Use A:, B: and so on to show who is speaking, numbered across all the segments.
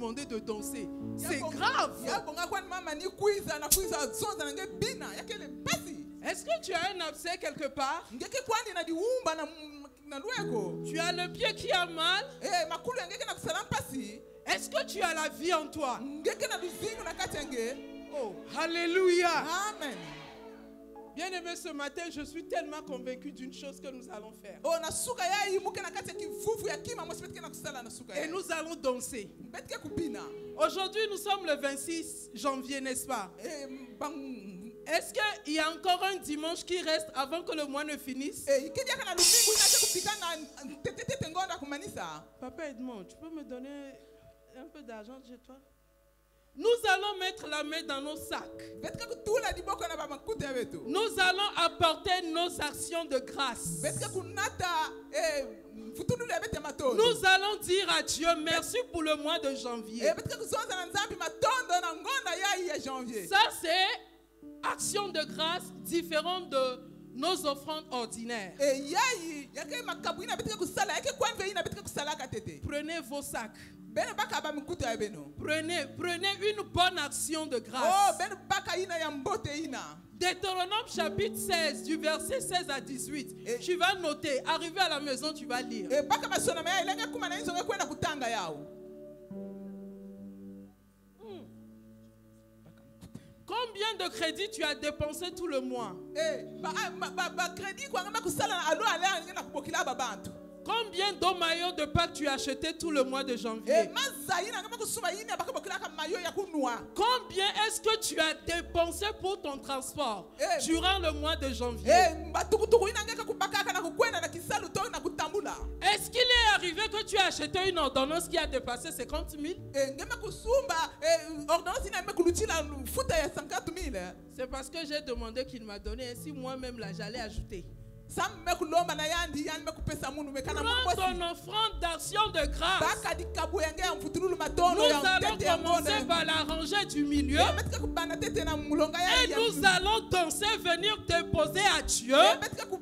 A: demander de danser. C'est grave. Est-ce que tu as un abcès quelque part? Tu as le pied qui a mal? Est-ce que tu as la vie en toi? Oh, alléluia.
B: Amen.
A: Bien-aimé, ce matin, je suis tellement convaincu d'une chose que nous allons faire. Et nous allons danser. Aujourd'hui, nous sommes le 26 janvier, n'est-ce pas? Est-ce qu'il y a encore un dimanche qui reste avant que le mois ne finisse? Papa Edmond, tu peux me donner un peu d'argent chez toi? Nous allons mettre la main dans nos sacs. Nous allons apporter nos actions de grâce. Nous allons dire à Dieu merci pour le mois de janvier. Ça, c'est action de grâce différente de nos offrandes ordinaires. Prenez vos sacs. Prenez une bonne action de grâce. Deutéronome chapitre 16, du verset 16 à 18. Tu vas noter. Arrivé à la maison, tu vas lire. Combien de crédits tu as dépensé tout le mois? Combien d'eau maillot de Pâques tu as acheté tout le mois de janvier? Combien est-ce que tu as dépensé pour ton transport durant le mois de janvier? Est-ce qu'il est arrivé que tu as acheté une ordonnance qui a dépassé 50 000? C'est parce que j'ai demandé qu'il m'a donné, ainsi moi-même là j'allais ajouter. Prends ton offrande d'action de grâce. Nous allons commencer par la rangée du milieu. Et nous allons danser, venir déposer à Dieu. Pour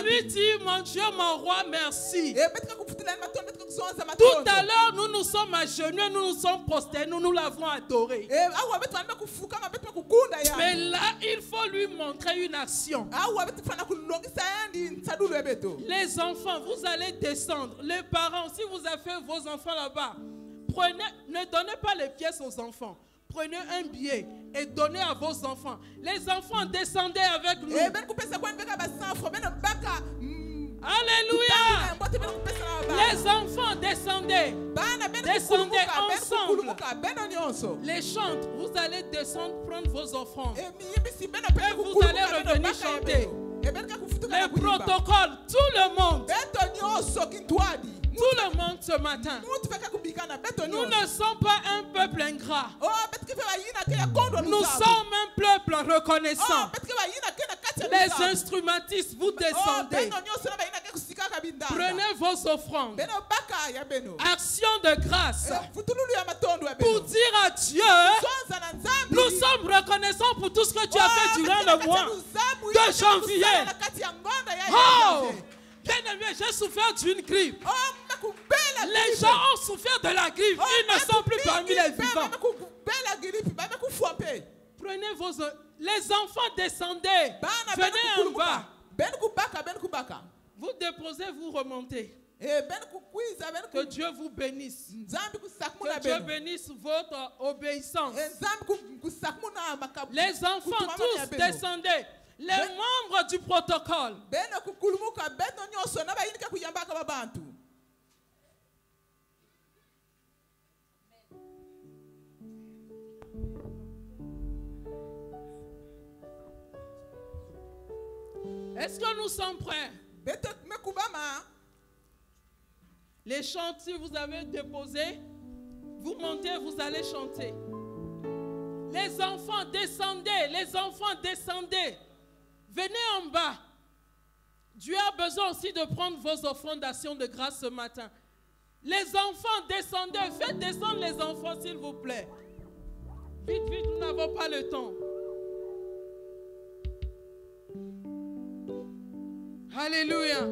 A: lui dire, mon Dieu, mon roi, merci. Tout à l'heure, nous nous sommes agenouillés, nous nous sommes prosternés, nous l'avons adoré. Mais là, il faut lui montrer une action. Les enfants, vous allez descendre. Les parents, si vous avez fait vos enfants là-bas, ne donnez pas les pièces aux enfants. Prenez un billet et donnez à vos enfants. Les enfants, descendez avec nous. Alléluia. Les enfants, descendez. Descendez ensemble. Les chantres, vous allez descendre, prendre vos offrandes. Et vous allez revenir chanter. Les protocoles, tout le monde. Tout le monde ce matin. Nous ne sommes pas un peuple ingrat. Nous sommes un peuple reconnaissant. Les instrumentistes, vous descendez. Prenez vos offrandes. Action de grâce. Pour dire à Dieu, nous sommes reconnaissants pour tout ce que tu as fait durant le mois de janvier. Oh! Bien-aimé, j'ai souffert d'une grippe. Les gens ont souffert de la grippe. Ils ne sont plus parmi les vivants. Prenez vos... Les enfants, descendez. Venez en bas. Vous déposez, vous remontez. Que Dieu vous bénisse. Que Dieu bénisse votre obéissance. Les enfants, tous, descendez. Les membres du protocole. Est-ce que nous sommes prêts? Les chants, si vous avez déposé, vous montez, vous allez chanter. Les enfants, descendez. Les enfants, descendez. Venez en bas. Dieu a besoin aussi de prendre vos offrandes d'action de grâce ce matin. Les enfants, descendez. Faites descendre les enfants, s'il vous plaît. Vite, vite, nous n'avons pas le temps. Alléluia.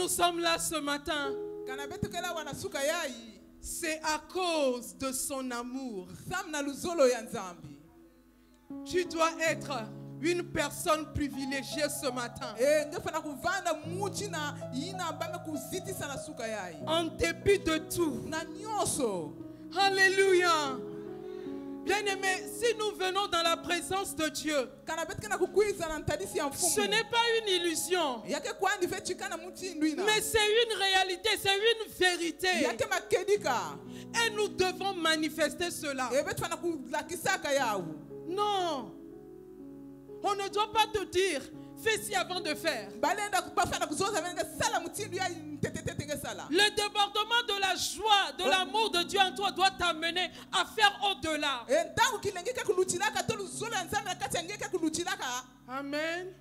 A: sommes là ce matin, c'est à cause de son amour. Tu dois être une personne privilégiée ce matin. En dépit de tout. Alléluia. Bien-aimés, si nous venons dans la présence de Dieu, ce n'est pas une illusion, mais c'est une réalité, c'est une vérité. Et nous devons manifester cela. Non, on ne doit pas te dire, fais ci avant de faire. Le débordement de la joie, de l'amour de Dieu en toi doit t'amener à faire au-delà. Amen.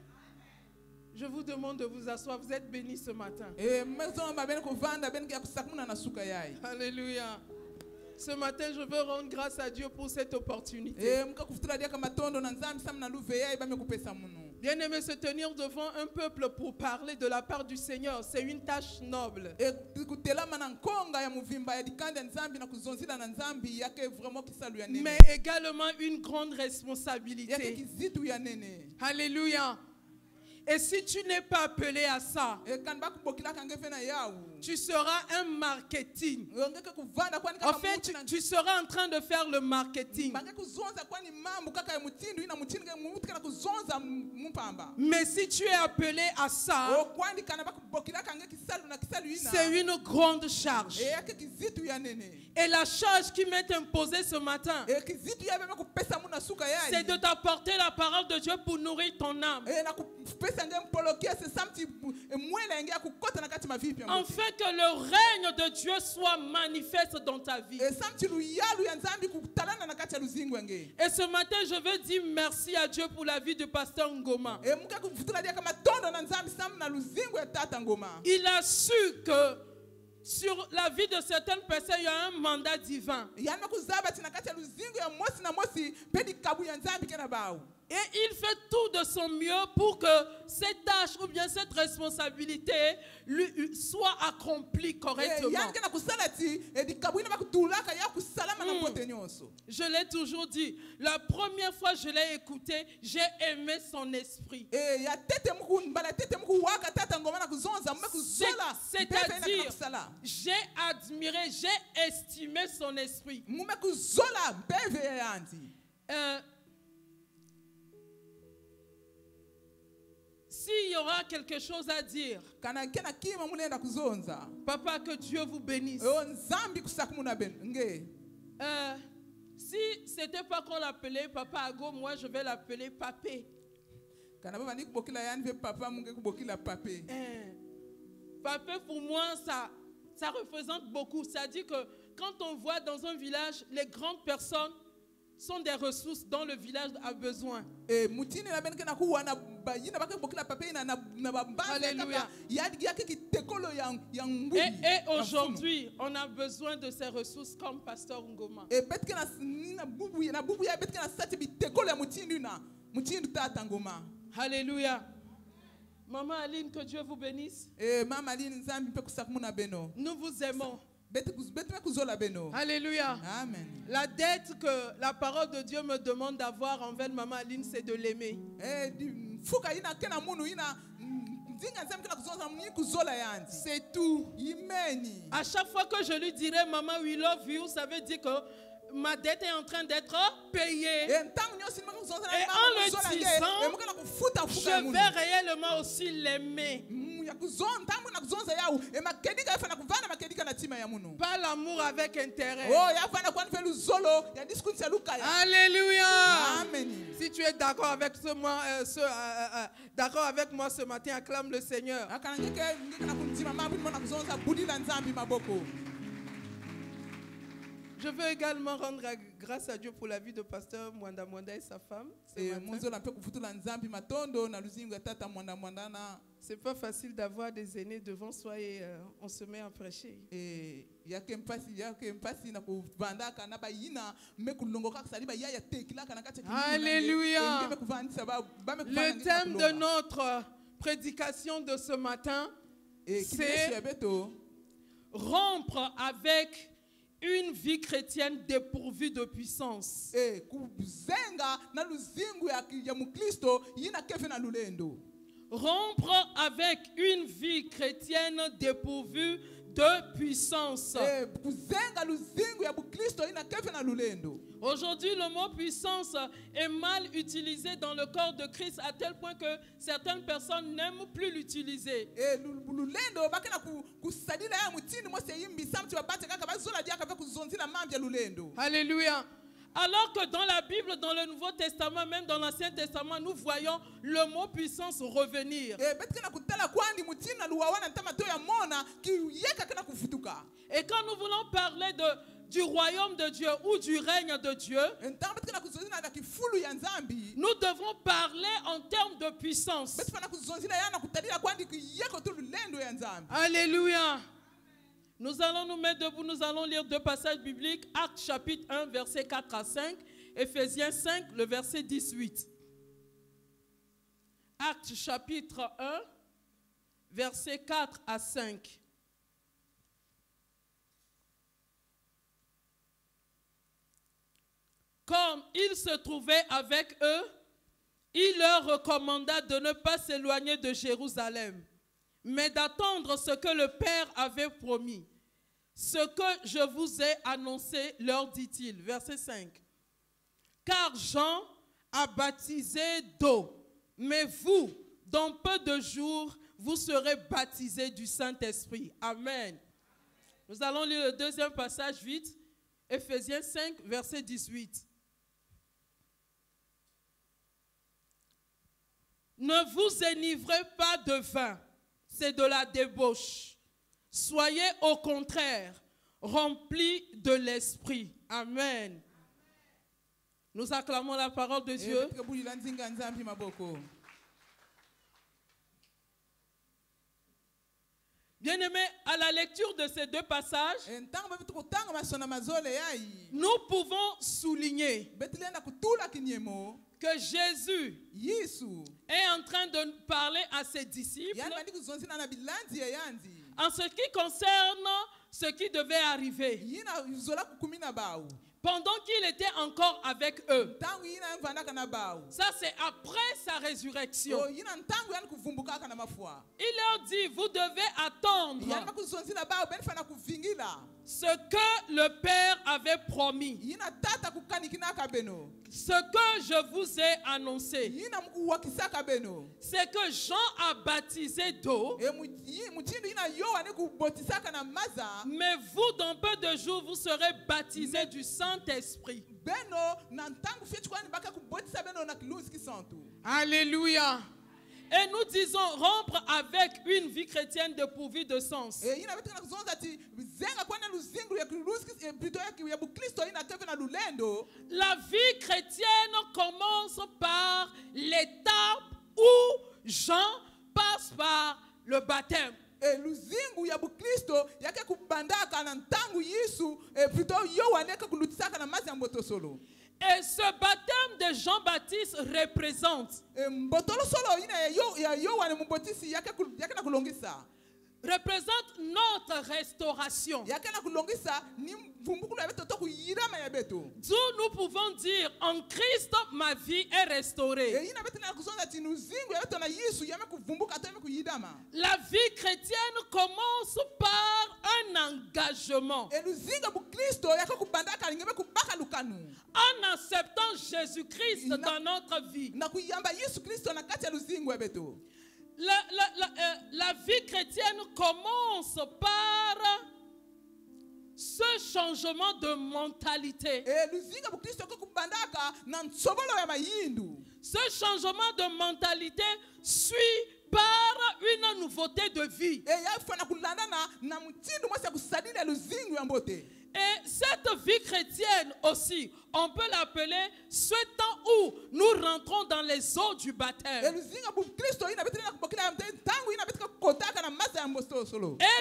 A: Je vous demande de vous asseoir. Vous êtes bénis ce matin. Alléluia. Ce matin, je veux rendre grâce à Dieu pour cette opportunité. Bien-aimé, se tenir devant un peuple pour parler de la part du Seigneur, c'est une tâche noble. Mais également une grande responsabilité. Alléluia. Et si tu n'es pas appelé à ça, tu seras un marketing. En fait, tu seras en train de faire le marketing. Mais si tu es appelé à ça, c'est une grande charge. Et la charge qui m'est imposée ce matin, c'est de t'apporter la parole de Dieu pour nourrir ton âme. Afin que le règne de Dieu soit manifeste dans ta vie. Et ce matin, je veux dire merci à Dieu pour la vie du pasteur Ngoma. Il a su que sur la vie de certaines personnes, il y a un mandat divin. Et il fait tout de son mieux pour que cette tâche ou bien cette responsabilité lui soit accomplie correctement. Je l'ai toujours dit, la première fois que je l'ai écouté, j'ai aimé son esprit. C'est-à-dire, j'ai admiré, j'ai estimé son esprit. S'il y aura quelque chose à dire, papa, que Dieu vous bénisse. Si ce n'était pas qu'on l'appelait Papa Ago, moi je vais l'appeler Papé. Papé, pour moi, ça représente beaucoup. Ça dit que quand on voit dans un village, les grandes personnes sont des ressources dont le village a besoin. Alléluia. Et aujourd'hui, on a besoin de ces ressources comme Pasteur Ngoma. Alléluia. Maman Aline, que Dieu vous bénisse. Nous vous aimons. Alléluia. Amen. La dette que la parole de Dieu me demande d'avoir envers Maman Aline, c'est de l'aimer. C'est tout. À chaque fois que je lui dirai Maman, we love you, ça veut dire que ma dette est en train d'être payée. Et en le disant, je vais réellement aussi l'aimer. Pas l'amour avec intérêt. Alléluia. Amen. Si tu es d'accord avec d'accord avec moi ce matin, acclame le Seigneur. Je veux également rendre grâce à Dieu pour la vie de pasteur Mwanda Mwanda et sa femme. C'est pas facile d'avoir des aînés devant soi et on se met à prêcher. Alléluia. Le thème de notre prédication de ce matin c'est rompre avec une vie chrétienne dépourvue de puissance. Rompre avec une vie chrétienne dépourvue de puissance. Aujourd'hui, le mot puissance est mal utilisé dans le corps de Christ à tel point que certaines personnes n'aiment plus l'utiliser. Alléluia. Alors que dans la Bible, dans le Nouveau Testament, même dans l'Ancien Testament, nous voyons le mot puissance revenir. Et quand nous voulons parler du royaume de Dieu ou du règne de Dieu, nous devons parler en termes de puissance. Alléluia. Nous allons nous mettre debout, nous allons lire deux passages bibliques. Actes chapitre 1, verset 4 à 5. Éphésiens 5, le verset 18. Actes chapitre 1, verset 4 à 5. Comme il se trouvait avec eux, il leur recommanda de ne pas s'éloigner de Jérusalem, mais d'attendre ce que le Père avait promis. Ce que je vous ai annoncé, leur dit-il. Verset 5. Car Jean a baptisé d'eau, mais vous, dans peu de jours, vous serez baptisés du Saint-Esprit. Amen. Nous allons lire le deuxième passage vite. Éphésiens 5, verset 18. Ne vous enivrez pas de vin, c'est de la débauche. Soyez au contraire remplis de l'esprit. Amen. Nous acclamons la parole de Dieu. Bien-aimés, à la lecture de ces deux passages, nous pouvons souligner que Jésus est en train de parler à ses disciples en ce qui concerne ce qui devait arriver. Pendant qu'il était encore avec eux. Ça, c'est après sa résurrection. Il leur dit, vous devez attendre ce que le Père avait promis. Ce que je vous ai annoncé, c'est que Jean a baptisé d'eau, mais vous, dans peu de jours, vous serez baptisés du Saint-Esprit. Alléluia. Et nous disons rompre avec une vie chrétienne dépourvue de sens. La vie chrétienne commence par l'étape où Jean passe par le baptême. Et ce baptême de Jean-Baptiste représente notre restauration. D'où nous pouvons dire, en Christ, ma vie est restaurée. La vie chrétienne commence par un engagement. En acceptant Jésus-Christ dans notre vie. La vie chrétienne commence par ce changement de mentalité. Ce changement de mentalité suit par une nouveauté de vie. Et cette vie chrétienne aussi, on peut l'appeler ce temps où nous rentrons dans les eaux du baptême. Et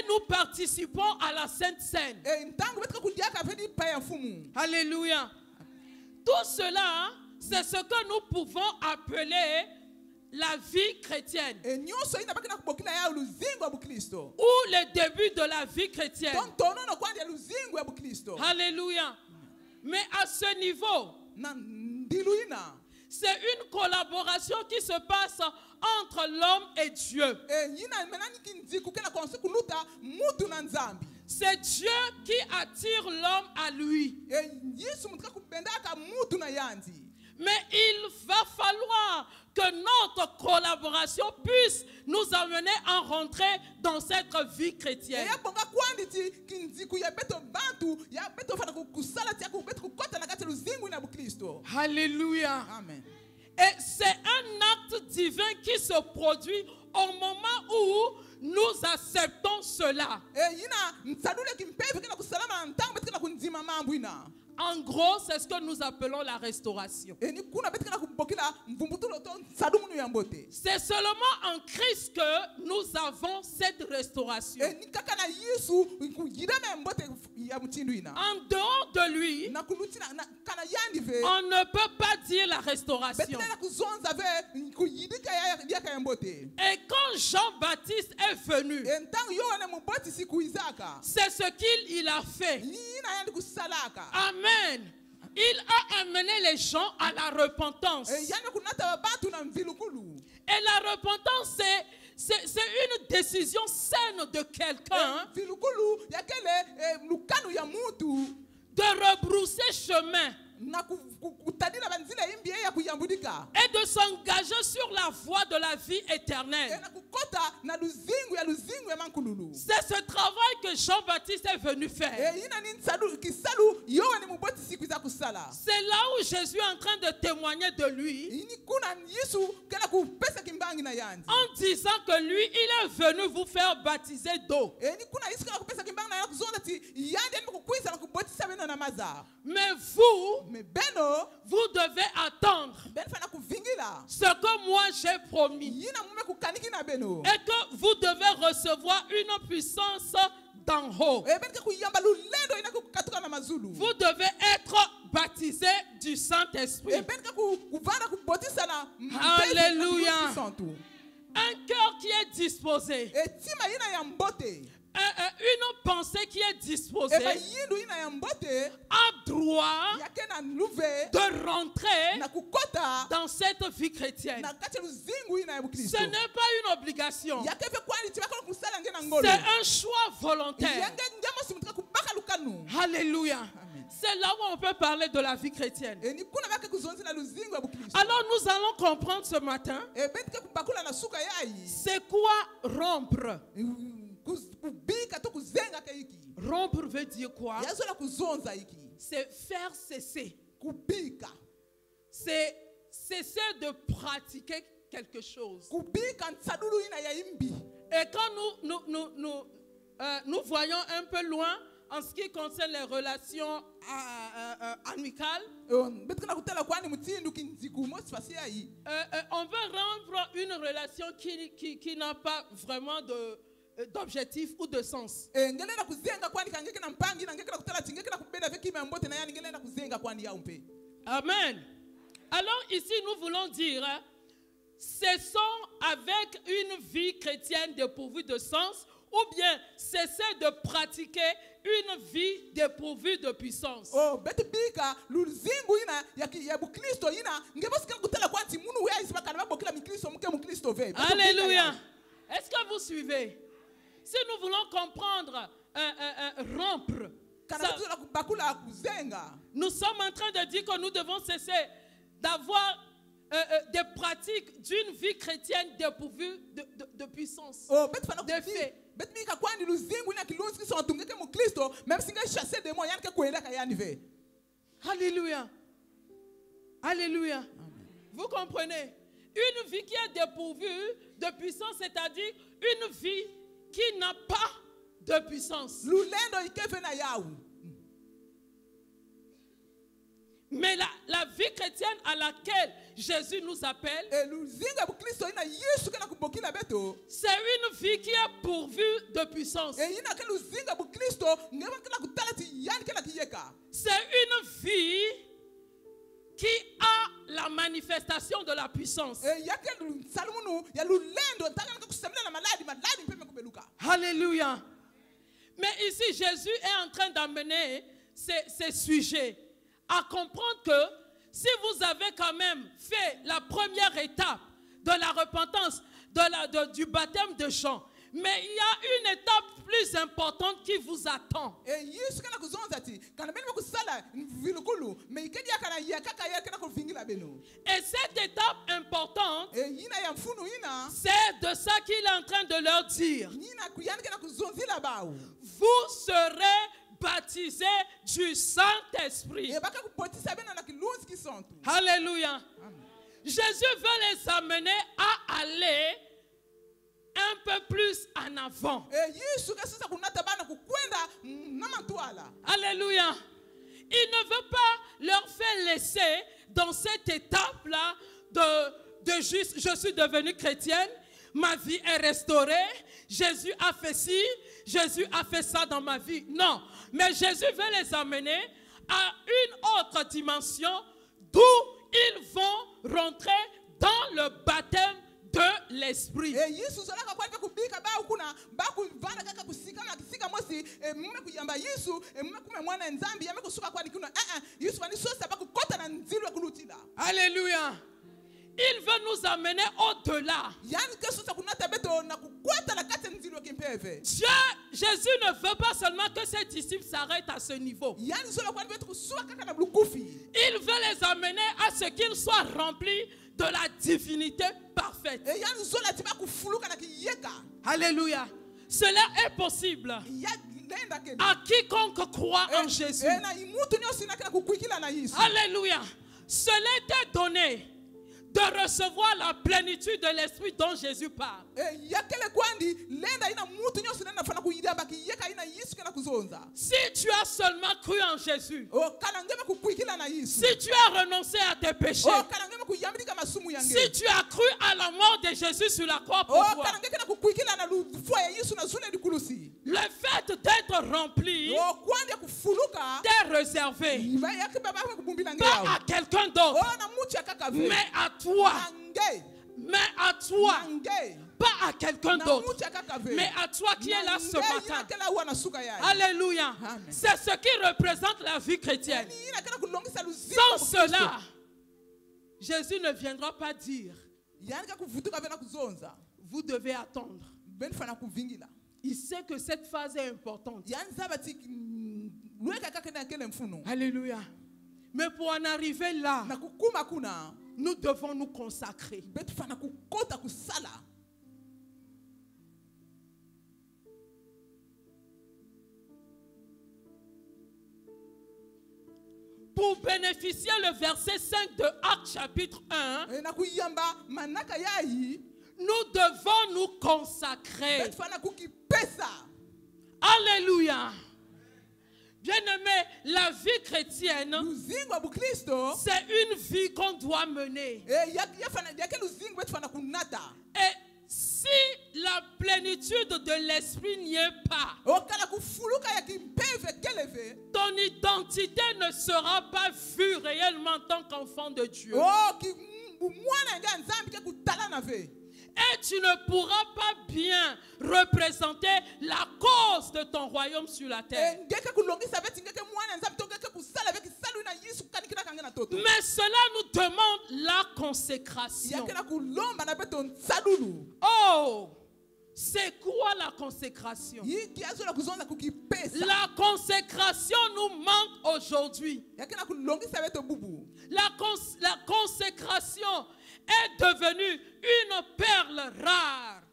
A: nous participons à la Sainte Seine. Alléluia. Tout cela, c'est ce que nous pouvons appeler la vie chrétienne,
B: ou
A: le début de la vie chrétienne. Alléluia. Mais à ce niveau, c'est une collaboration qui se passe entre l'homme et Dieu. C'est Dieu qui attire l'homme à lui. Mais il va falloir que notre collaboration puisse nous amener à rentrer dans cette vie chrétienne. Alléluia.
B: Amen.
A: Et c'est un acte divin qui se produit au moment où nous acceptons cela. En gros, c'est ce que nous appelons la restauration. C'est seulement en Christ que nous avons cette restauration. En dehors de lui, on ne peut pas dire la restauration. Et quand Jean-Baptiste est venu, c'est ce qu'il a fait. Amen. Il a amené les gens à la repentance. Et la repentance, c'est une décision saine de quelqu'un de rebrousser chemin et de s'engager sur la voie de la vie éternelle. C'est ce travail que Jean-Baptiste est venu faire. C'est là où Jésus est en train de témoigner de lui en disant que lui, il est venu vous faire baptiser d'eau. Mais vous devez attendre ce que moi j'ai promis. Et que vous devez recevoir une puissance d'en haut. Vous devez être baptisé du Saint-Esprit. Alléluia. Un cœur qui est disposé, une pensée qui est disposée a droit de rentrer dans cette vie chrétienne. Ce n'est pas une obligation. C'est un choix volontaire. Alléluia. C'est là où on peut parler de la vie chrétienne. Alors nous allons comprendre ce matin, c'est quoi rompre? Rompre veut dire quoi? C'est faire cesser. C'est cesser de pratiquer quelque chose. Et quand nous voyons un peu loin en ce qui concerne les relations amicales, on veut rompre une relation qui n'a pas vraiment d'objectif ou de sens. Amen. Alors ici nous voulons dire, cessons avec une vie chrétienne dépourvue de sens, ou bien cesser de pratiquer une vie dépourvue de puissance. Alléluia. Est-ce que vous suivez? Si nous voulons comprendre rompre, nous sommes en train de dire que nous devons cesser d'avoir des pratiques d'une vie chrétienne dépourvue de puissance, de fait. Alléluia. Alléluia. Vous comprenez? Une vie qui est dépourvue de puissance, c'est-à-dire une vie qui n'a pas de puissance. Mais la vie chrétienne à laquelle Jésus nous appelle, c'est une vie qui est pourvue de puissance. C'est une vie qui a la manifestation de la puissance. Alléluia. Mais ici, Jésus est en train d'amener ces sujets à comprendre que si vous avez quand même fait la première étape de la repentance, du baptême de Jean, mais il y a une étape plus importante qui vous attend. Et cette étape importante, c'est de ça qu'il est en train de leur dire. Vous serez baptisés du Saint-Esprit. Alléluia. Jésus veut les amener à aller un peu plus en avant. Alléluia. Il ne veut pas leur faire laisser dans cette étape-là de juste, je suis devenue chrétienne, ma vie est restaurée, Jésus a fait ci, Jésus a fait ça dans ma vie. Non, mais Jésus veut les amener à une autre dimension d'où ils vont rentrer dans le baptême de l'esprit. Alléluia. Il veut nous amener au-delà. Jésus ne veut pas seulement que ses disciples s'arrêtent à ce niveau. Il veut les amener à ce qu'ils soient remplis de la divinité parfaite. Alléluia. Cela est possible à quiconque croit en Jésus. Alléluia. Cela était donné de recevoir la plénitude de l'esprit dont Jésus parle. Si tu as seulement cru en Jésus, si tu as renoncé à tes péchés, si tu as cru à la mort de Jésus sur la croix pour toi, le fait d'être rempli t'est réservé pas à quelqu'un d'autre, mais à toi. Mais à toi. Pas à quelqu'un d'autre, mais à toi qui es là ce matin. Alléluia. C'est ce qui représente la vie chrétienne. Sans cela, Jésus ne viendra pas dire vous devez attendre. Il sait que cette phase est importante. Alléluia. Mais pour en arriver là, nous devons nous consacrer. Pour bénéficier le verset 5 de Actes chapitre 1, nous devons nous consacrer. Alléluia. Bien-aimé, la vie chrétienne, c'est une vie qu'on doit mener. Et si la plénitude de l'esprit n'y est pas, ton identité ne sera pas vue réellement en tant qu'enfant de Dieu. Et tu ne pourras pas bien représenter la cause de ton royaume sur la terre. Mais cela nous demande la consécration. Oh, c'est quoi la consécration? La consécration nous manque aujourd'hui. La consécration est devenue une perle rare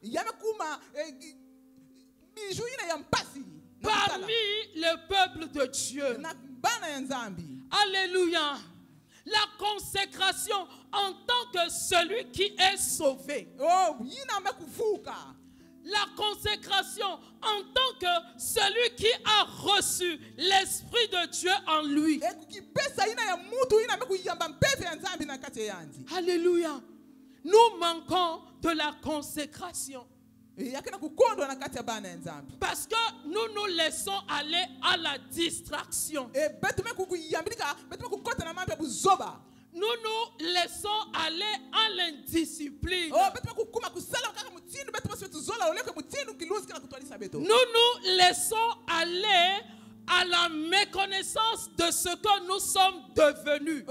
A: parmi le peuple de Dieu. Alléluia. La consécration en tant que celui qui est sauvé. La consécration en tant que celui qui a reçu l'Esprit de Dieu en lui. Alléluia. Nous manquons de la consécration. Parce que nous nous laissons nous nous laissons aller à l'indiscipline. Nous nous laissons aller à la méconnaissance de ce que nous sommes devenus.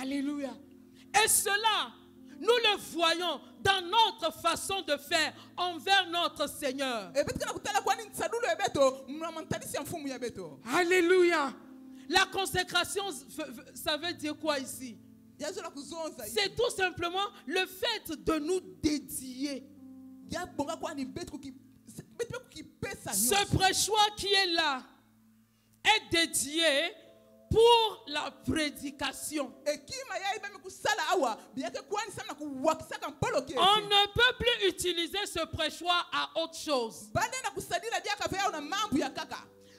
A: Alléluia. Et cela, nous le voyons dans notre façon de faire envers notre Seigneur. Alléluia. La consécration, ça veut dire quoi ici? C'est tout simplement le fait de nous dédier. Ce prêchoir qui est là est dédié pour la prédication. On ne peut plus utiliser ce prêchoir à autre chose.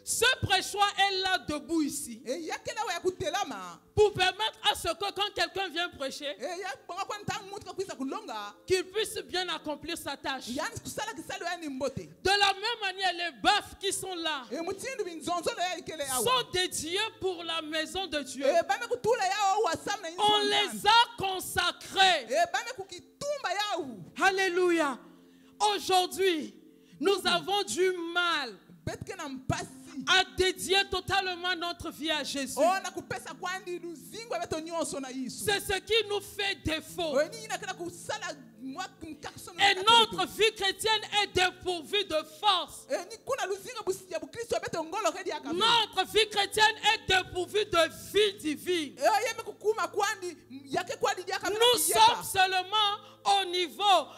A: Ce prêchoir est là debout ici pour permettre à ce que quand quelqu'un vient prêcher, qu'il puisse bien accomplir sa tâche. De la même manière, les bœufs qui sont là sont dédiés pour la maison de Dieu. On les a consacrés. Alléluia. Aujourd'hui, nous avons du mal à dédier totalement notre vie à Jésus. C'est ce qui nous fait défaut. Et notre vie chrétienne est dépourvue de force. Notre vie chrétienne est dépourvue de vie divine. Nous sommes seulement au niveau,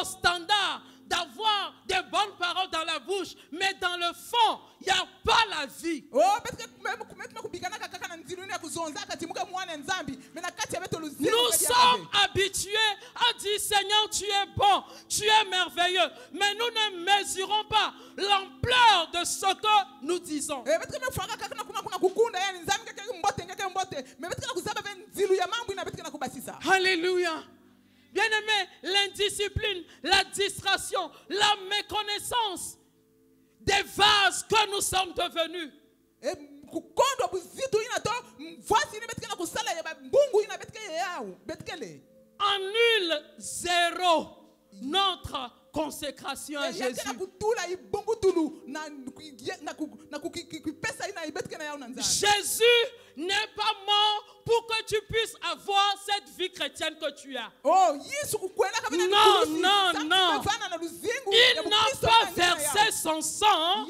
A: au standard d'avoir des bonnes paroles dans la bouche, mais dans le fond, il n'y a pas la vie. Nous sommes habitués à dire, Seigneur, tu es bon, tu es merveilleux, mais nous ne mesurons pas l'ampleur de ce que nous disons. Alléluia. Bien-aimé, l'indiscipline, la distraction, la méconnaissance des vases que nous sommes devenus annule zéro notre consécration à Jésus. Jésus n'est pas mort pour que tu puisses avoir cette vie chrétienne que tu as. Non, non, non. Il n'a pas versé son sang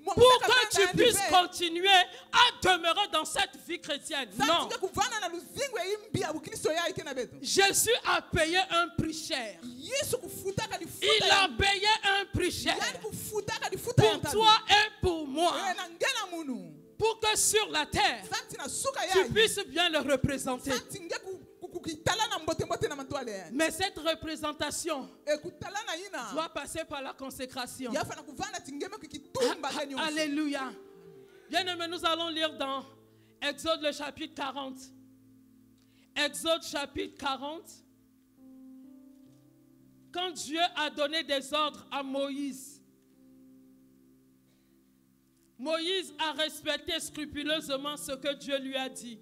A: pour que tu puisses continuer à demeurer dans cette vie chrétienne. Non. Jésus a payé un prix cher. Il a payé un prix cher pour toi et pour moi. Pour que sur la terre, tu puisses bien le représenter. Mais cette représentation doit passer par la consécration. Alléluia. Bien-aimés, nous allons lire dans Exode le chapitre 40. Exode chapitre 40. Quand Dieu a donné des ordres à Moïse, Moïse a respecté scrupuleusement ce que Dieu lui a dit.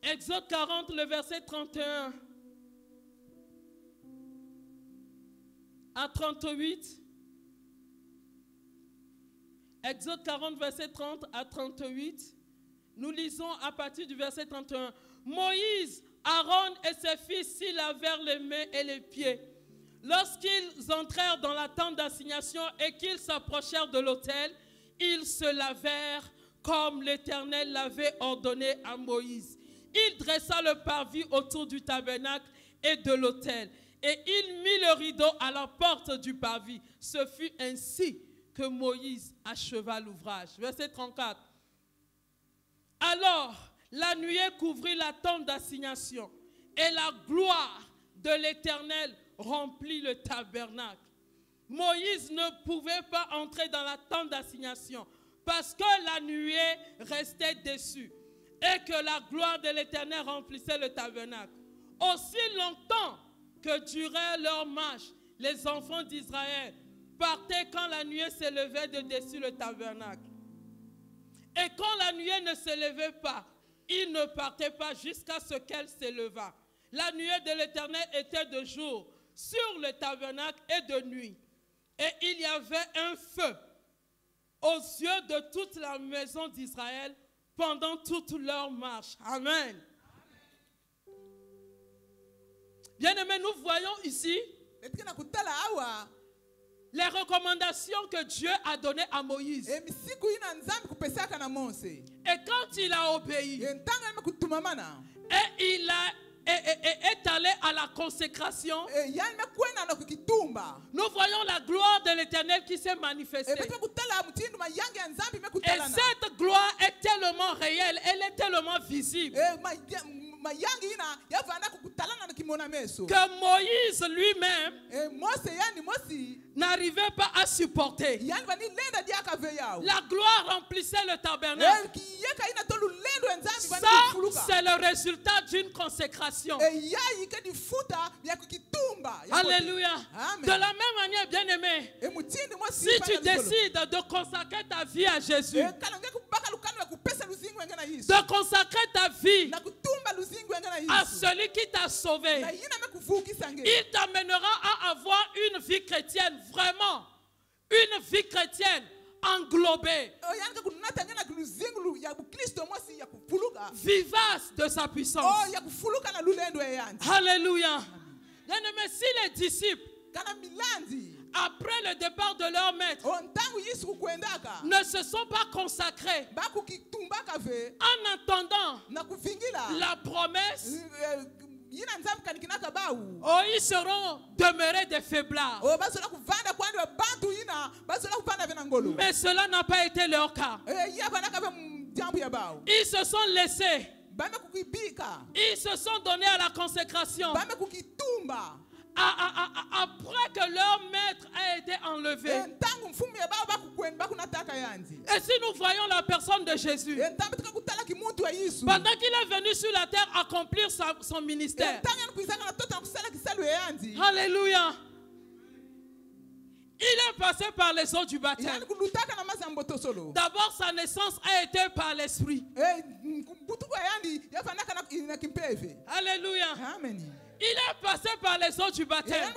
A: Exode 40, le verset 31 à 38. Exode 40, verset 30 à 38. Nous lisons à partir du verset 31. Moïse, Aaron et ses fils s'y lavèrent les mains et les pieds. Lorsqu'ils entrèrent dans la tente d'assignation et qu'ils s'approchèrent de l'autel, ils se lavèrent comme l'Éternel l'avait ordonné à Moïse. Il dressa le parvis autour du tabernacle et de l'autel, et il mit le rideau à la porte du parvis. Ce fut ainsi que Moïse acheva l'ouvrage. Verset 34. Alors, la nuée couvrit la tente d'assignation, et la gloire de l'Éternel remplit le tabernacle. Moïse ne pouvait pas entrer dans la tente d'assignation parce que la nuée restait dessus et que la gloire de l'Éternel remplissait le tabernacle. Aussi longtemps que durait leur marche, les enfants d'Israël partaient quand la nuée s'élevait de dessus le tabernacle. Et quand la nuée ne s'élevait pas, ils ne partaient pas jusqu'à ce qu'elle s'élevât. La nuée de l'Éternel était de jour sur le tabernacle et de nuit. Et il y avait un feu aux yeux de toute la maison d'Israël pendant toute leur marche. Amen. Bien-aimés, nous voyons ici les recommandations que Dieu a données à Moïse. Et quand il a obéi, et il est allé à la consécration, nous voyons la gloire de l'Éternel qui s'est manifestée. Et cette gloire est tellement réelle, elle est tellement visible, que Moïse lui-même n'arrivait pas à supporter. La gloire remplissait le tabernacle. Ça, c'est le résultat d'une consécration. Alléluia. De la même manière, bien-aimé, si tu décides de consacrer ta vie à Jésus, de consacrer ta vie à celui qui t'a sauvé, il t'amènera à avoir une vie chrétienne, vraiment, une vie chrétienne englobée, vivace de sa puissance. Alléluia. Bien-aimé, si les disciples, après le départ de leur maître, ne se sont pas consacrés en attendant la promesse, ils seront demeurés des faiblards. Mais cela n'a pas été leur cas. Ils se sont laissés. Ils se sont donnés à la consécration. Après que leur maître a été enlevé. Et si nous voyons la personne de Jésus, pendant qu'il est venu sur la terre accomplir son ministère, alléluia, il est passé par les eaux du baptême. D'abord, sa naissance a été par l'esprit. Alléluia. Il est passé par les eaux du baptême.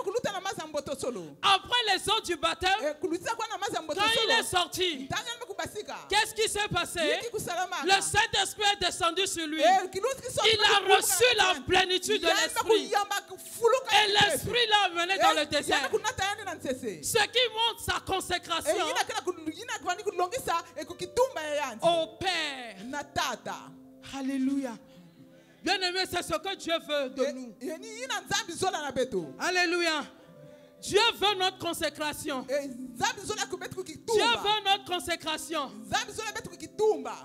A: Après les eaux du baptême, quand il est sorti, qu'est-ce qui s'est passé? Le Saint-Esprit est descendu sur lui. Il a reçu la plénitude de l'Esprit. Et l'Esprit l'a amené dans le désert. Ce qui montre sa consécration au Père. Alléluia. Bien-aimé, c'est ce que Dieu veut de nous. Alléluia. Dieu veut notre consécration. Dieu veut notre consécration.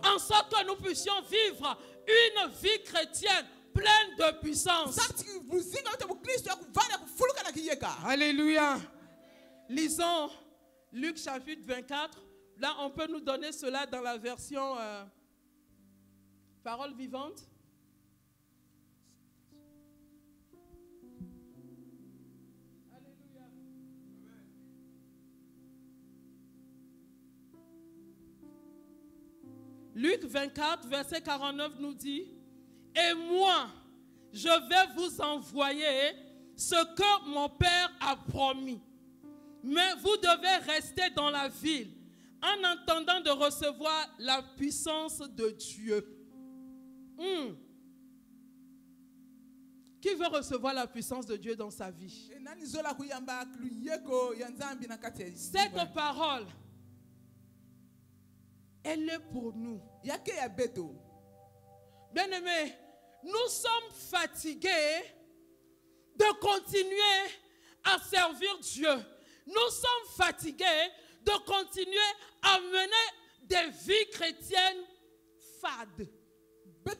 A: En sorte que nous puissions vivre une vie chrétienne pleine de puissance. Alléluia. Lisons Luc chapitre 24. Là, on peut nous donner cela dans la version Parole vivante. Luc 24, verset 49 nous dit: et moi, je vais vous envoyer ce que mon Père a promis. Mais vous devez rester dans la ville en attendant de recevoir la puissance de Dieu. Qui veut recevoir la puissance de Dieu dans sa vie? Cette parole, elle est pour nous. Bien-aimés, nous sommes fatigués de continuer à servir Dieu. Nous sommes fatigués de continuer à mener des vies chrétiennes fades. Mais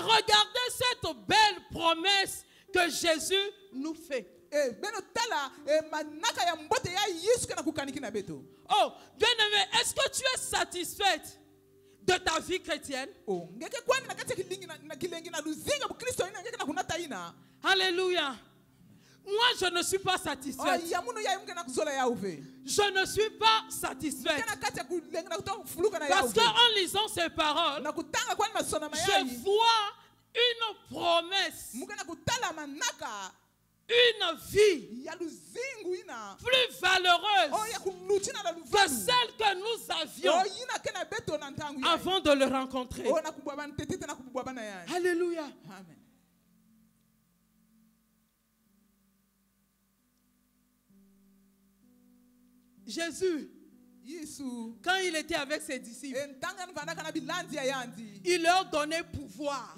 A: regardez cette belle promesse que Jésus nous fait. Oh, bien-aimé, est-ce que tu es satisfaite de ta vie chrétienne. Alléluia. Moi, je ne suis pas satisfaite. Je ne suis pas satisfaite. Parce qu'en lisant ces paroles, je vois une promesse, une vie plus valeureuse que celle que nous avions avant de le rencontrer. Alléluia. Amen. Jésus, quand il était avec ses disciples, il leur donnait pouvoir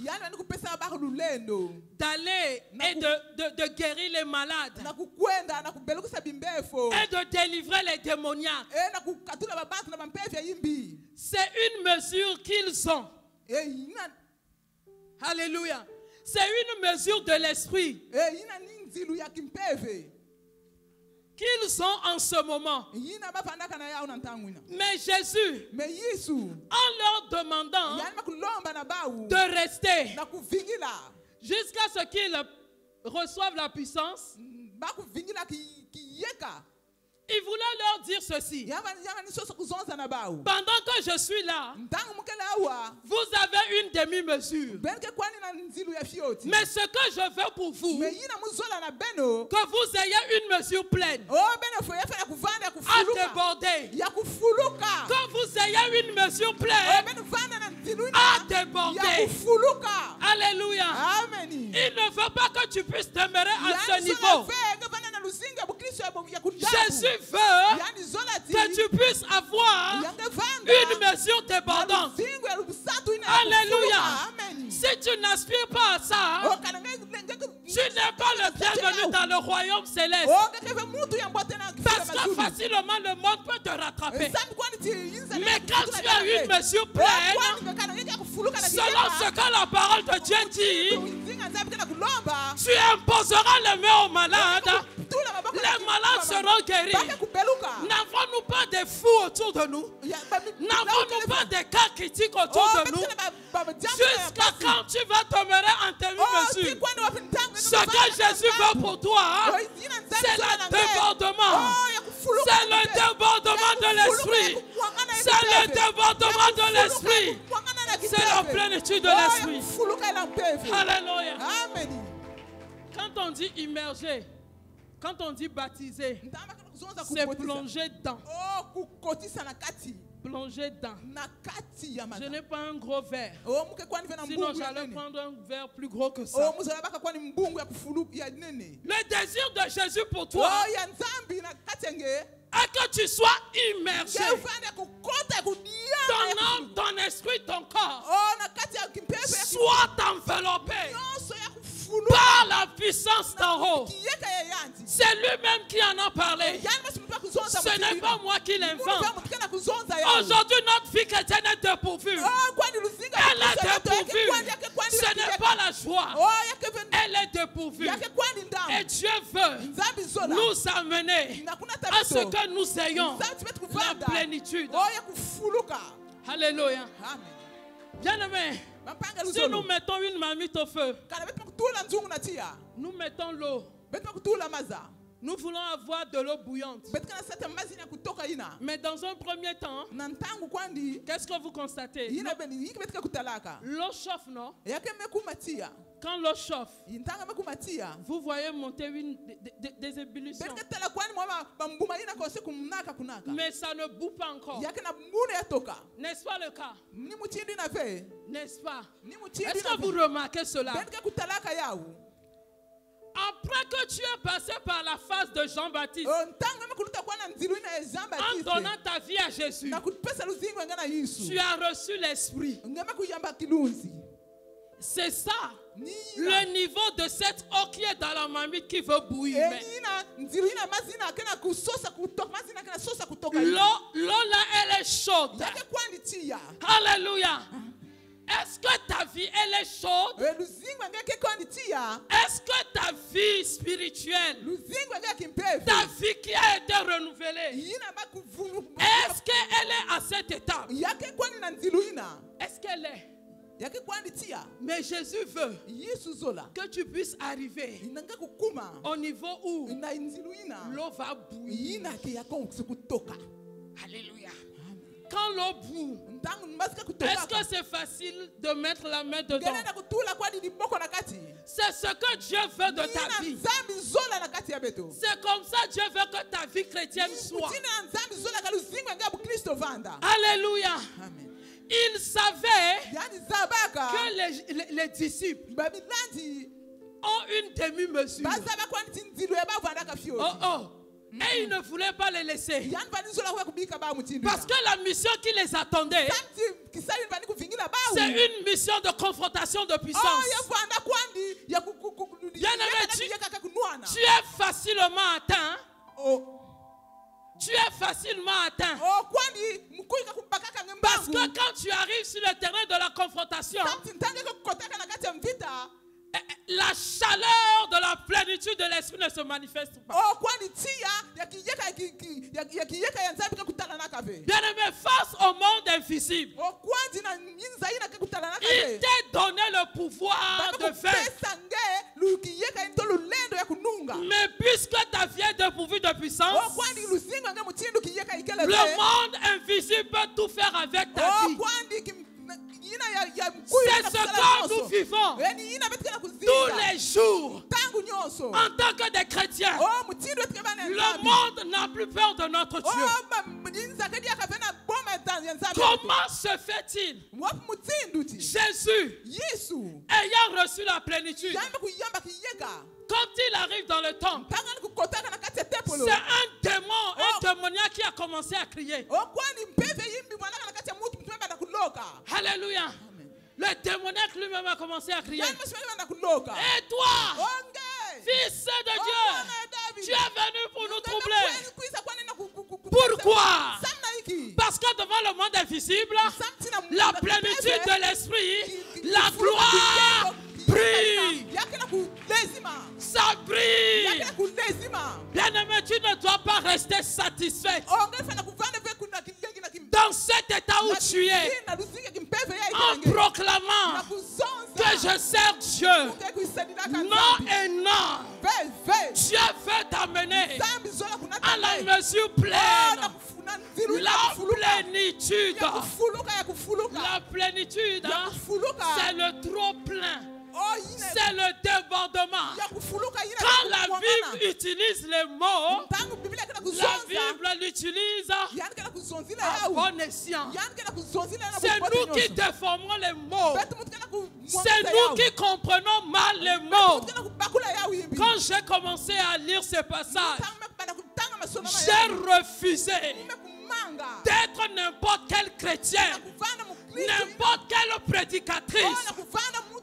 A: d'aller et de guérir les malades et de délivrer les démoniaques. C'est une mesure qu'ils ont. Alléluia. C'est une mesure de l'esprit qu'ils ont en ce moment. Mais Jésus, en leur demandant de rester jusqu'à ce qu'ils reçoivent la puissance, il voulait leur dire ceci. Pendant que je suis là, vous avez une demi-mesure. Mais ce que je veux pour vous, que vous ayez une mesure pleine à déborder. Que vous ayez une mesure pleine à déborder. Alléluia. Il ne veut pas que tu puisses demeurer à ce niveau. Jésus veut que tu puisses avoir une mesure débordante. Alléluia. Si tu n'aspires pas à ça, tu n'es pas le bienvenu dans le royaume céleste. Parce que facilement le monde peut te rattraper. Mais quand tu as une mesure pleine, selon ce que la parole de Dieu dit, tu imposeras les mains aux malades. Les malades seront guéris. N'avons-nous pas des fous autour de nous? N'avons-nous pas des cas critiques autour de nous? Jusqu'à quand tu vas demeurer en demi-mesure? Ce que Jésus veut pour toi, c'est le débordement. C'est le débordement de l'esprit. C'est le débordement de l'esprit. C'est la plénitude de l'esprit. Alléluia. Quand on dit immerger, quand on dit baptiser, c'est plonger dedans. Plonger dedans. Je n'ai pas un gros verre. Sinon, j'allais prendre un verre plus gros que ça. Le désir de Jésus pour toi est que tu sois immergé. Ton âme, ton esprit, ton corps soit enveloppé par la puissance d'en haut. C'est lui-même qui en a parlé. Ce n'est pas moi qui l'invente. Aujourd'hui, notre vie chrétienne est dépourvue. Elle est dépourvue. Ce n'est pas la joie. Elle est dépourvue. Et Dieu veut nous amener à ce que nous ayons la plénitude. Alléluia. Bien-aimés, si nous mettons une marmite au feu, nous mettons l'eau. Nous voulons avoir de l'eau bouillante. Mais dans un premier temps, qu'est-ce que vous constatez? L'eau chauffe, non? Quand l'eau chauffe, vous voyez monter des ébullitions. Mais ça ne bout pas encore. N'est-ce pas le cas? N'est-ce pas? Est-ce que vous remarquez cela? Après que tu es passé par la phase de Jean-Baptiste, en donnant ta vie à Jésus, tu as reçu l'esprit. C'est ça, le niveau de cette eau qui est dans la marmite qui veut bouillir. L'eau là, elle est chaude. Alléluia. Est-ce que ta vie, elle est chaude? Est-ce que ta vie spirituelle, ta vie qui a été renouvelée, Est-ce qu'elle est à cette étape? Est-ce qu'elle est? Mais Jésus veut que tu puisses arriver au niveau où l'eau va bouillir. Alléluia. Quand l'eau bout, est-ce que c'est facile de mettre la main dedans? C'est ce que Dieu veut de ta vie. C'est comme ça Dieu veut que ta vie chrétienne soit. Alléluia. Il savait que les disciples ont une demi-mesure. Et il ne voulait pas les laisser. Parce que la mission qui les attendait, c'est une mission de confrontation de puissance. Bien-aimé, tu es facilement atteint. Tu es facilement atteint. Parce que quand tu arrives sur le terrain de la confrontation, la chaleur de la plénitude de l'esprit ne se manifeste pas. Bien-aimé, face au monde invisible, il t'a donné le pouvoir de faire. Mais puisque ta vie est dépourvue de puissance, le monde invisible peut tout faire avec ta vie. C'est ce que nous vivons tous les jours en tant que des chrétiens. Le monde n'a plus peur de notre Dieu. Comment se fait-il? Jésus, ayant reçu la plénitude, quand il arrive dans le temple, c'est un démon, un démoniaque qui a commencé à crier. Alléluia. Le démoniaque lui-même a commencé à crier. Et toi, fils de Dieu, tu es venu pour nous troubler. Pourquoi? Parce que devant le monde invisible, la plénitude de l'esprit, la gloire brille. Ça brille. Bien-aimé, tu ne dois pas rester satisfait dans cet état où tu es, en proclamant que je sers Dieu. Non et non. Dieu veut t'amener à la mesure pleine. La plénitude. La plénitude, c'est le trop plein. C'est le débordement. Quand la Bible utilise les mots, la Bible l'utilise à bon escient. C'est nous qui déformons les mots. C'est nous qui comprenons mal les mots. Quand j'ai commencé à lire ce passage, j'ai refusé d'être n'importe quel chrétien, n'importe quelle prédicatrice.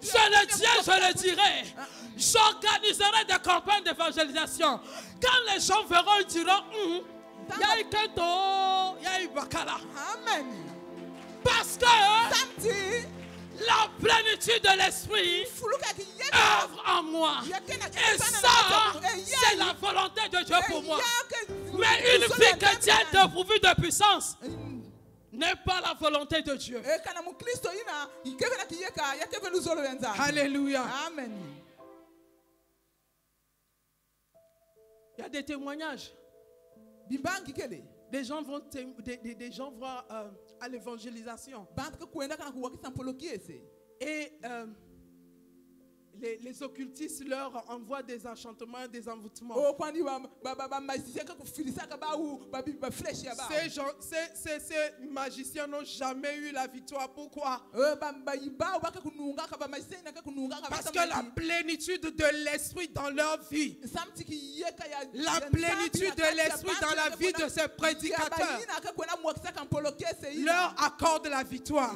A: Je le dis et je le dirai. J'organiserai des campagnes d'évangélisation. Quand les gens verront, ils diront il y a eu Kento, il y a eu Bakala. Amen. Parce que la plénitude de l'esprit œuvre en moi. Et ça, c'est la volonté de Dieu pour moi. Mais une vie chrétienne dépourvue de puissance n'est pas la volonté de Dieu. Alléluia. Amen. Il y a des témoignages. Des gens vont, à l'évangélisation. Et les occultistes leur envoient des enchantements et des envoûtements. Ces magiciens n'ont jamais eu la victoire. Pourquoi? Parce que la plénitude de l'esprit dans leur vie, la plénitude de l'esprit dans la vie de ces prédicateurs leur accorde la victoire.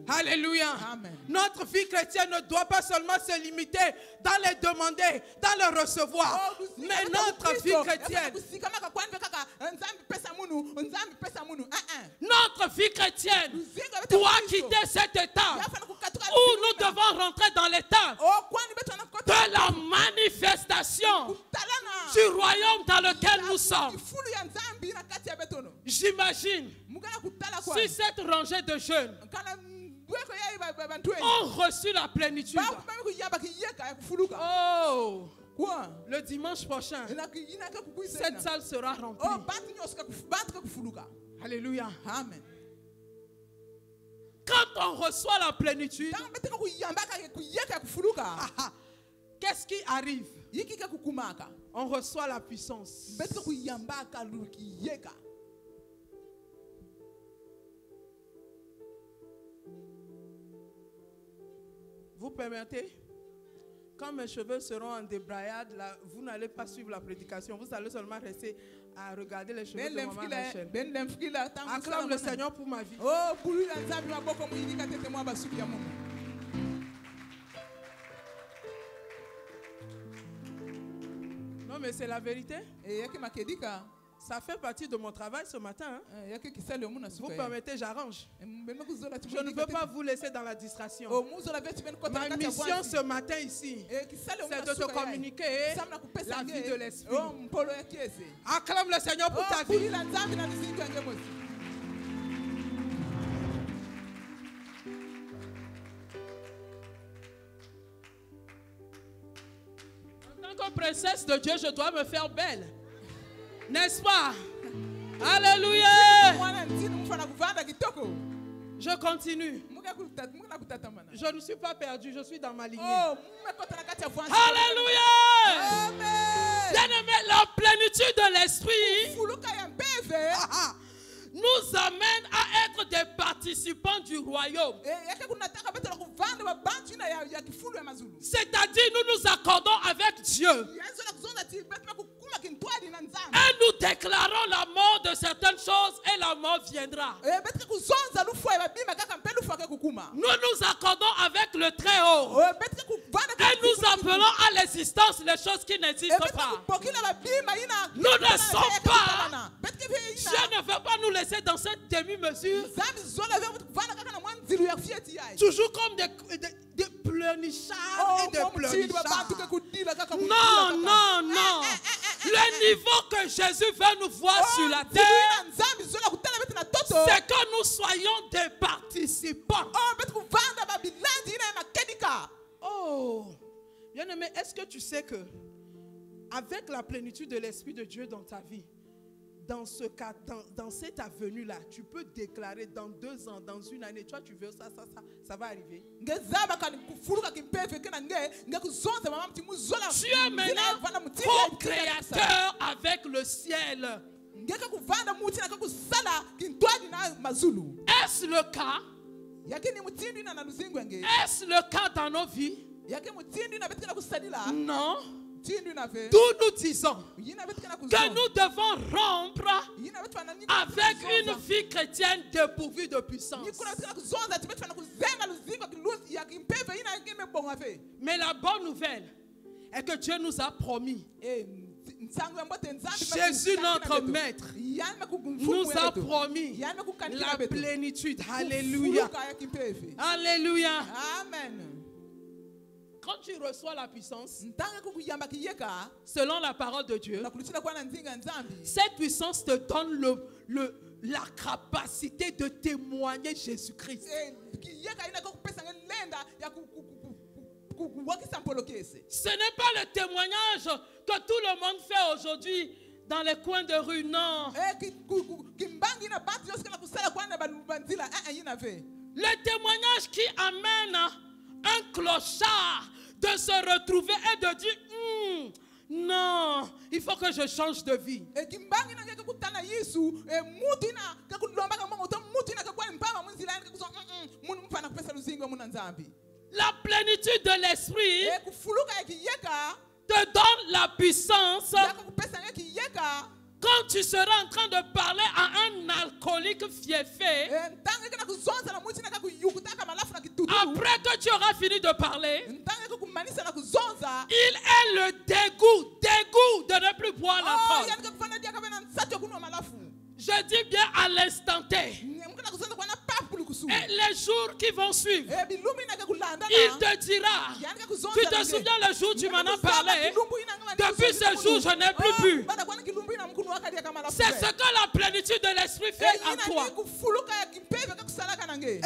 A: Alléluia. Amen. Notre vie chrétienne ne doit pas seulement se limiter dans les demander, dans les recevoir, mais notre vie chrétienne, notre vie chrétienne doit quitter cet état où nous devons rentrer dans l'état de la manifestation du royaume dans lequel nous sommes. J'imagine si cette rangée de jeunes ont reçu la plénitude. Oh, le dimanche prochain, cette salle sera remplie. Alléluia. Amen. Quand on reçoit la plénitude, qu'est-ce qui arrive? On reçoit la puissance. Vous permettez? Quand mes cheveux seront en débrayade, là, vous n'allez pas suivre la prédication. Vous allez seulement rester à regarder les cheveux de Maman Rachel. Acclame le Seigneur pour ma vie. Non, mais c'est la vérité. Ça fait partie de mon travail ce matin. Hein? Vous permettez, j'arrange. Je ne veux pas vous laisser dans la distraction. Ma mission ce matin ici, c'est de te communiquer la vie de l'esprit. Acclame le Seigneur pour ta vie. En tant que princesse de Dieu, je dois me faire belle. N'est-ce pas? Alléluia. Je continue. Je ne suis pas perdu, je suis dans ma lignée. Alléluia. Bien-aimé, la plénitude de l'esprit nous amène à être des participants du royaume. C'est-à-dire, nous nous accordons avec Dieu. Et nous déclarons la mort de certaines choses et la mort viendra. Nous nous accordons avec le Très-Haut. Et nous appelons à l'existence les choses qui n'existent pas. Nous ne sommes pas. Dieu ne veut pas nous laisser dans cette demi-mesure. Toujours comme des pleurnichards et des pleurnichards. Non, non, non. Le niveau que Jésus veut nous voir sur la terre, c'est que nous soyons des participants. Oh, bien-aimé, est-ce que tu sais que avec la plénitude de l'Esprit de Dieu dans ta vie, dans ce cas, dans cette avenue-là, tu peux déclarer dans 2 ans, dans 1 année, toi tu veux ça va arriver. Tu es maintenant co-créateur avec le ciel. Est-ce le cas? Est-ce le cas dans nos vies? Non. D'où nous disons que nous devons rompre avec une vie chrétienne dépourvue de puissance. Mais la bonne nouvelle est que Dieu nous a promis. Jésus, notre maître, nous a promis la plénitude. Alléluia. Alléluia. Amen. Quand tu reçois la puissance, selon la parole de Dieu, cette puissance te donne la capacité de témoigner Jésus-Christ. Ce n'est pas le témoignage que tout le monde fait aujourd'hui dans les coins de rue, non. Le témoignage qui amène un clochard de se retrouver et de dire non, il faut que je change de vie. La plénitude de l'esprit te donne la puissance. Quand tu seras en train de parler à un alcoolique fiefé, après que tu auras fini de parler, il est le dégoût de ne plus boire l'alcool. Je dis bien à l'instant T. Et les jours qui vont suivre, il te dira, tu te souviens le jour où tu m'en as parlé, depuis ce jour je n'ai plus bu. C'est ce que la plénitude de l'esprit fait en toi.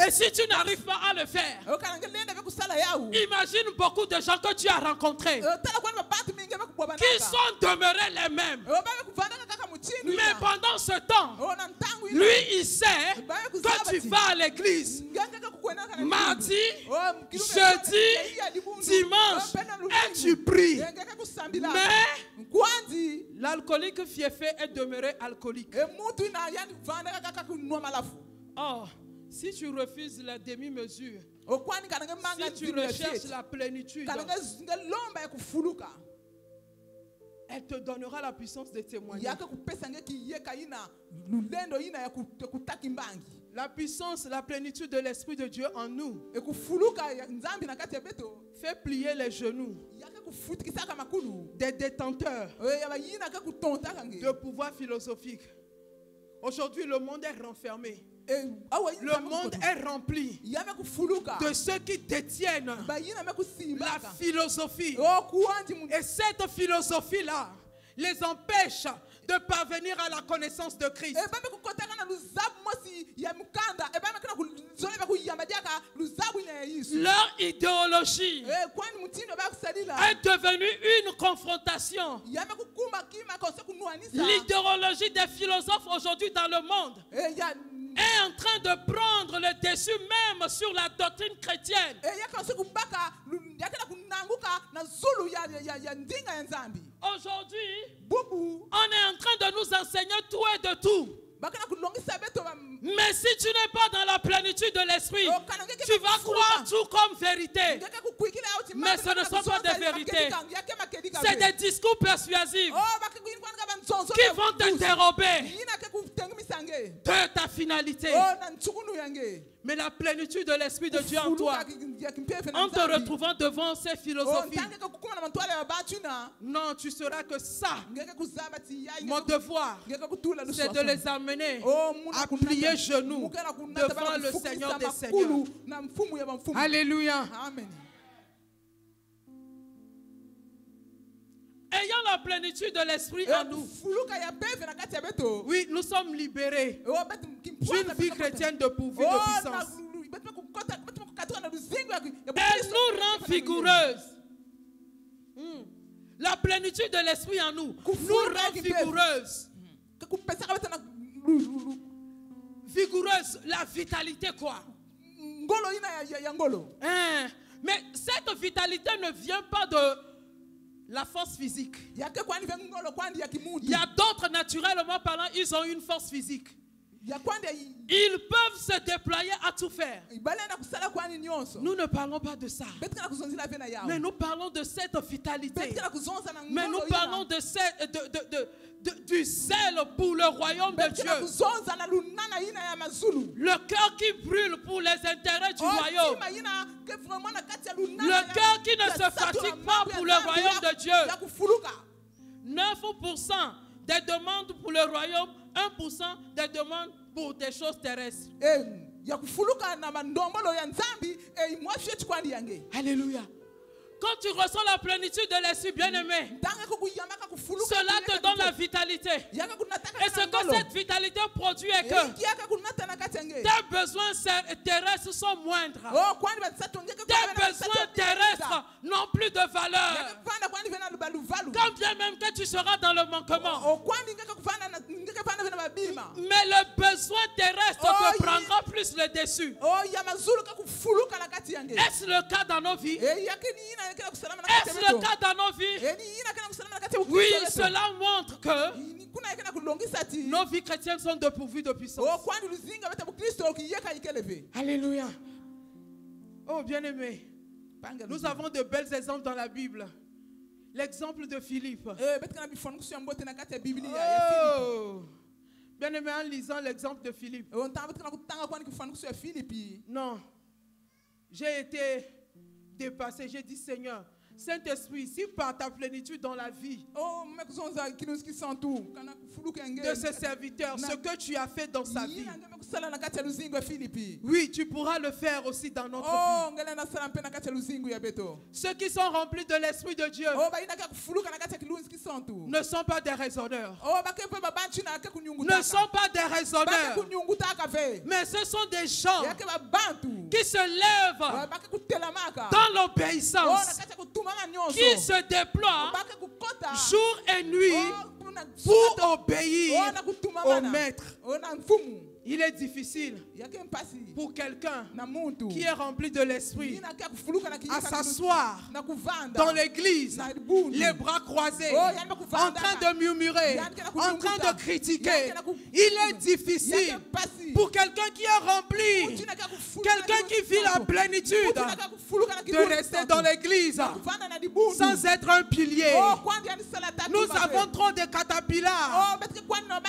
A: Et si tu n'arrives pas à le faire, imagine beaucoup de gens que tu as rencontrés qui sont demeurés les mêmes. Mais pendant ce temps, lui, il sait que tu vas à l'église mardi, jeudi, dimanche, et tu pries. Mais l'alcoolique fiefé est demeuré alcoolique. Oh, si tu refuses la demi-mesure, si tu recherches la plénitude, elle te donnera la puissance de témoigner. La puissance, la plénitude de l'Esprit de Dieu en nous fait plier les genoux des détenteurs de pouvoir philosophique. Aujourd'hui, le monde est renfermé. Le monde est rempli de ceux qui détiennent la philosophie. Et cette philosophie-là les empêche de parvenir à la connaissance de Christ. Leur idéologie est devenue une confrontation. L'idéologie des philosophes aujourd'hui dans le monde est en train de prendre le dessus même sur la doctrine chrétienne. Aujourd'hui, on est en train de nous enseigner tout et de tout. Mais si tu n'es pas dans la plénitude de l'esprit, tu vas croire tout comme vérité. Mais ce ne sont pas des vérités. C'est des discours persuasifs qui vont te dérober de ta finalité. Mais la plénitude de l'Esprit de Dieu en toi, en te retrouvant devant ces philosophies, non, tu sauras que ça, mon devoir, c'est de les amener à plier genoux devant le Seigneur des Seigneurs. Alléluia. Amen. Ayant la plénitude de l'esprit en nous, oui, nous sommes libérés d'une vie chrétienne de pouvoir de puissance. Elle nous rend vigoureuses. La plénitude de l'esprit en nous nous rend vigoureuses. Vigoureuse, la vitalité quoi. Mais cette vitalité ne vient pas de la force physique. Il y a d'autres, naturellement parlant, ils ont une force physique. Ils peuvent se déployer à tout faire. Nous ne parlons pas de ça. Mais nous parlons de cette vitalité. Mais nous parlons de du zèle pour le royaume de Dieu. Le cœur qui brûle pour les intérêts du royaume. Le cœur qui ne se fatigue pas pour le royaume de Dieu. 9% des demandes pour le royaume, 1% des demandes pour des choses terrestres. Alléluia. Quand tu ressens la plénitude de l'esprit bien-aimé, cela te donne la vitalité. Et ce que cette vitalité produit est que tes besoins terrestres sont moindres. Tes besoins terrestres n'ont plus de valeur. Quand bien même que tu seras dans le manquement. Mais le besoin terrestre te prendra plus le dessus. Est-ce le cas dans nos vies? Est-ce le cas dans nos vies? Oui, cela montre que nos vies chrétiennes sont dépourvues de puissance. Alléluia. Oh, bien-aimé, nous avons de bels exemples dans la Bible. L'exemple de Philippe. Oh, bien-aimé, en lisant l'exemple de Philippe. Non, j'ai été dépassé. J'ai dit, Seigneur, Saint-Esprit, si par ta plénitude dans la vie de ce serviteur, ce que tu as fait dans sa vie, oui, tu pourras le faire aussi dans notre vie. Ceux qui sont remplis de l'Esprit de Dieu ne sont pas des raisonneurs. Ne sont pas des raisonneurs. Mais ce sont des gens qui se lèvent dans l'obéissance, qui se déploient jour et nuit pour obéir au maître. Il est difficile pour quelqu'un qui est rempli de l'esprit à s'asseoir dans l'église, les bras croisés, en train de murmurer, en train de critiquer. Il est difficile pour quelqu'un qui est rempli, quelqu'un qui vit la plénitude, de rester dans l'église sans être un pilier. Nous avons trop de catapillars.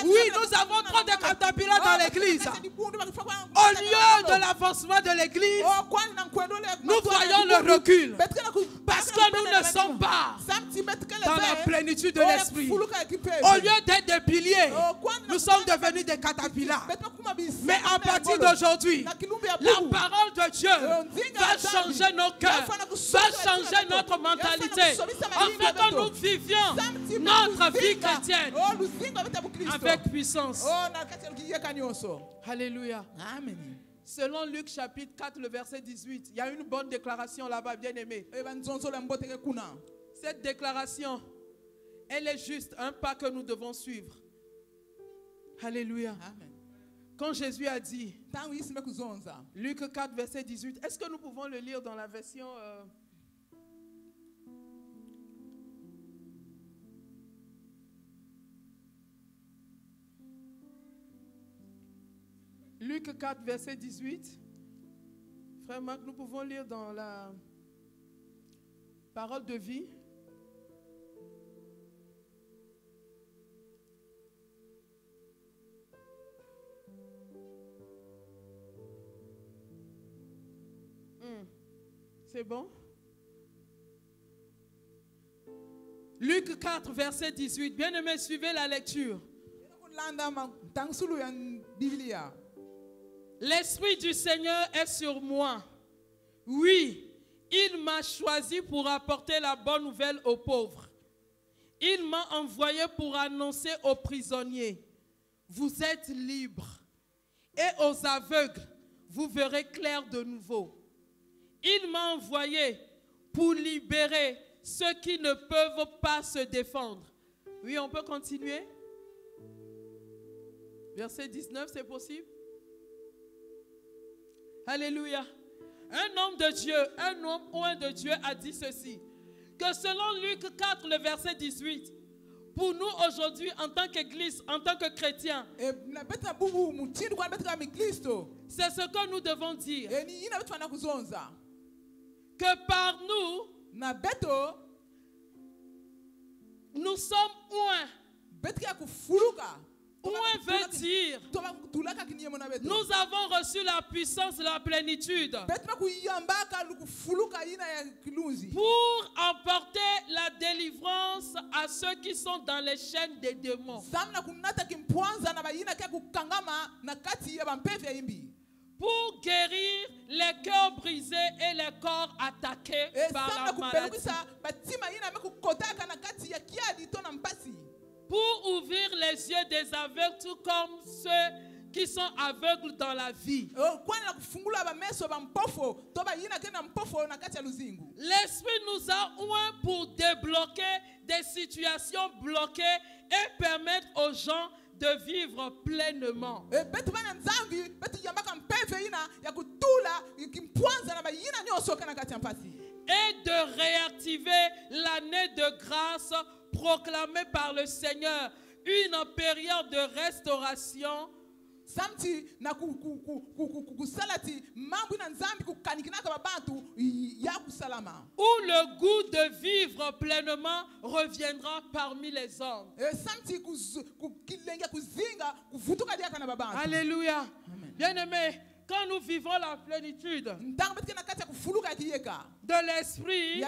A: Oui, nous avons trop de catapillars dans l'église. Au lieu de l'avancement de l'église, nous voyons le recul. Parce que nous ne sommes pas dans la plénitude de l'esprit. Au lieu d'être des piliers, nous sommes devenus des catapillars. Mais à partir d'aujourd'hui, la parole de Dieu va changer nos cœurs, va changer notre mentalité, afin que nous vivions notre vie chrétienne avec puissance. Alléluia. Amen. Selon Luc chapitre 4, le verset 18, il y a une bonne déclaration là-bas, bien aimé. Cette déclaration, elle est juste un pas que nous devons suivre. Alléluia. Amen. Quand Jésus a dit, Luc 4, verset 18, est-ce que nous pouvons le lire dans la version... Luc 4, verset 18. Frère Marc, nous pouvons lire dans la parole de vie. C'est bon? Luc 4, verset 18. Bien-aimés, suivez la lecture. L'Esprit du Seigneur est sur moi. Oui, il m'a choisi pour apporter la bonne nouvelle aux pauvres. Il m'a envoyé pour annoncer aux prisonniers, vous êtes libres. Et aux aveugles, vous verrez clair de nouveau. Il m'a envoyé pour libérer ceux qui ne peuvent pas se défendre. Oui, on peut continuer. Verset 19, c'est possible? Alléluia. Un homme de Dieu, un homme oint de Dieu a dit ceci, que selon Luc 4, le verset 18, pour nous aujourd'hui, en tant qu'église, en tant que chrétiens, c'est ce que nous devons dire. Que par nous, nous sommes oints. Oint veut dire, nous avons reçu la puissance de la plénitude pour emporter la délivrance à ceux qui sont dans les chaînes des démons. Pour guérir les cœurs brisés et les corps attaqués par la maladie. Pour ouvrir les yeux des aveugles, tout comme ceux qui sont aveugles dans la vie. L'Esprit nous a oints pour débloquer des situations bloquées et permettre aux gens de vivre pleinement. Et de réactiver l'année de grâce proclamée par le Seigneur, une période de restauration où le goût de vivre pleinement reviendra parmi les hommes. Alléluia. Bien-aimés, quand nous vivons la plénitude de l'esprit,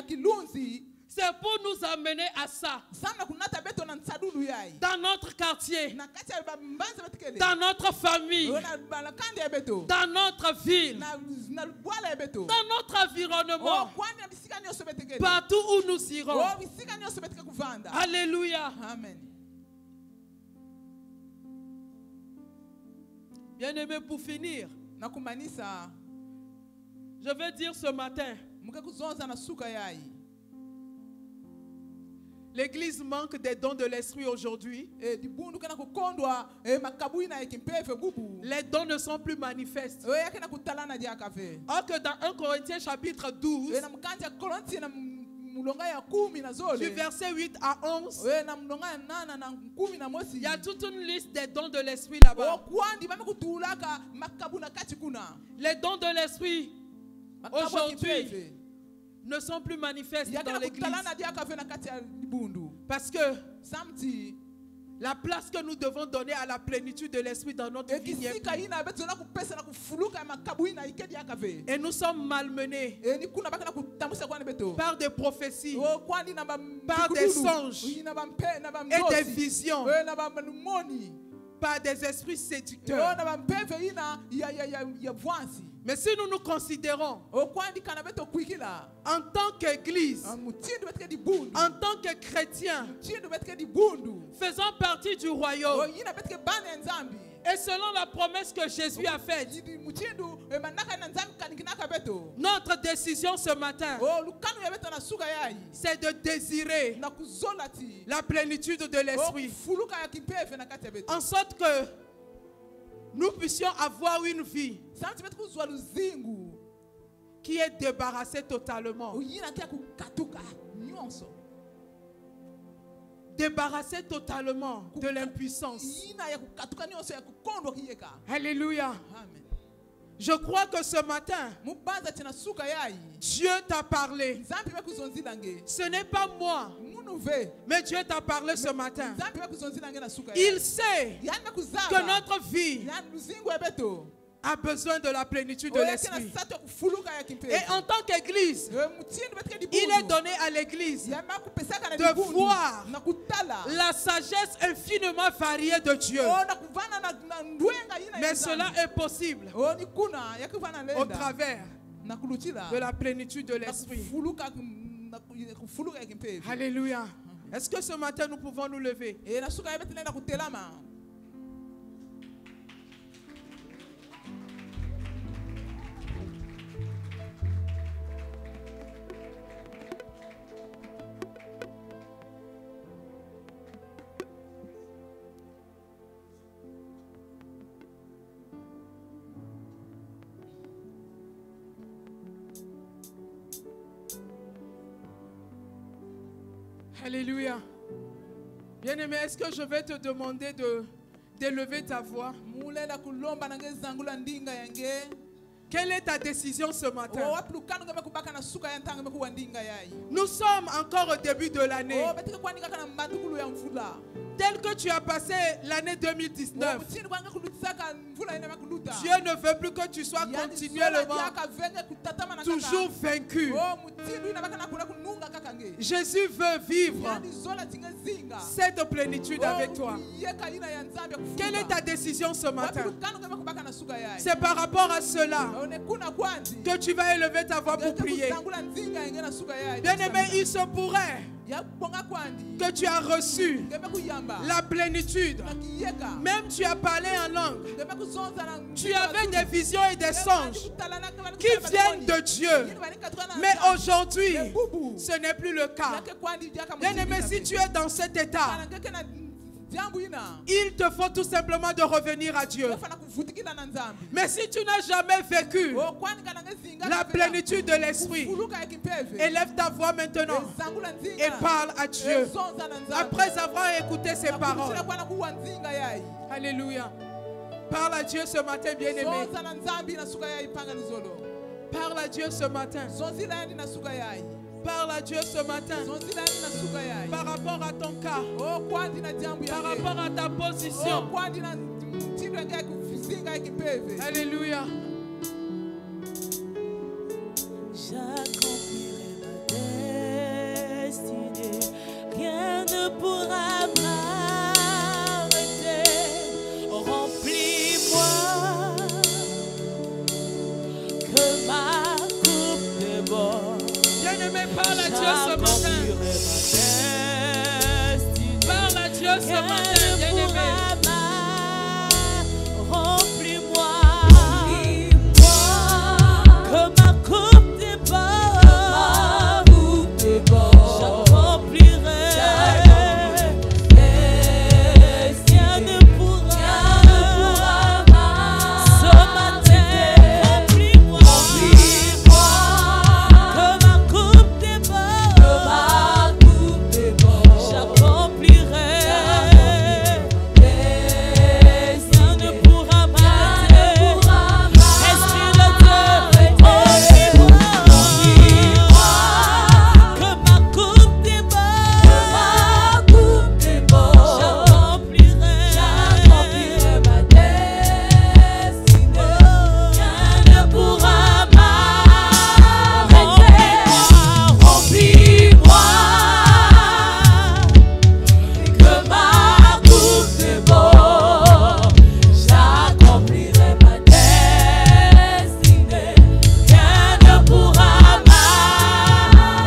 A: c'est pour nous amener à ça. dans notre quartier, dans notre famille, dans notre ville, dans notre environnement, partout où nous irons. Alléluia.
B: Amen.
A: Bien-aimé, pour finir, je veux dire ce matin, l'Église manque des dons de l'Esprit aujourd'hui. Les dons ne sont plus manifestes. Or que dans 1 Corinthiens chapitre 12, du verset 8 à 11, il y a toute une liste des dons de l'Esprit là-bas. Les dons de l'Esprit aujourd'hui ne sont plus manifestes dans l'Église. Parce que la place que nous devons donner à la plénitude de l'Esprit dans notre vie n'est plus. Et nous sommes malmenés par des prophéties, par des songes et des visions, par des esprits séducteurs. Mais si nous nous considérons en tant qu'Église, en tant que chrétiens, faisant partie du royaume, et selon la promesse que Jésus a faite, notre décision ce matin, c'est de désirer la plénitude de l'Esprit, en sorte que nous puissions avoir une vie qui est débarrassée totalement. Débarrassée totalement de l'impuissance. Alléluia.
B: Amen.
A: Je crois que ce matin, Dieu t'a parlé. Ce n'est pas moi, mais Dieu t'a parlé ce matin. Il sait que notre vie a besoin de la plénitude de l'Esprit. Et en tant qu'Église, il est donné à l'Église de voir la sagesse infiniment variée de Dieu. Mais cela est possible au travers de la plénitude de l'Esprit. Alléluia. Est-ce que ce matin nous pouvons nous lever? Alléluia. Bien-aimé, est-ce que je vais te demander d'élever ta voix? Quelle est ta décision ce matin? Nous sommes encore au début de l'année. Tel que tu as passé l'année 2019, Dieu ne veut plus que tu sois continuellement toujours vaincu. Jésus veut vivre cette plénitude avec toi. Quelle est ta décision ce matin? C'est par rapport à cela que tu vas élever ta voix pour prier. Bien-aimé, il se pourrait que tu as reçu la plénitude. Même tu as parlé en langue. Tu avais des visions et des songes qui viennent de Dieu. Mais aujourd'hui, ce n'est plus le cas. Bien-aimé, si tu es dans cet état, il te faut tout simplement de revenir à Dieu. Mais si tu n'as jamais vécu la plénitude de l'Esprit, élève ta voix maintenant et parle à Dieu. Après avoir écouté ses paroles. Alléluia. Parle à Dieu ce matin, bien-aimé. Parle à Dieu ce matin. Parle à Dieu ce matin par rapport à ton cas, par rapport à ta position. Alléluia.
C: J'accomplirai ma destinée, rien ne pourra m'arrêter.
A: matin, bien-aimé.
B: Remplis-moi, que ma coupe déborde, j'accomplirai. Rien ne pourra ce matin. Remplis-moi, que ma coupe déborde, j'accomplirai. Rien ne pourra m'arrêter. Esprit de Dieu, remplis-moi, que ma coupe déborde, j'accomplirai ma destinée. Rien ne pourra m'arrêter. Remplis-moi, que ma coupe déborde, j'accomplirai ma destinée. Rien ne pourra m'arrêter.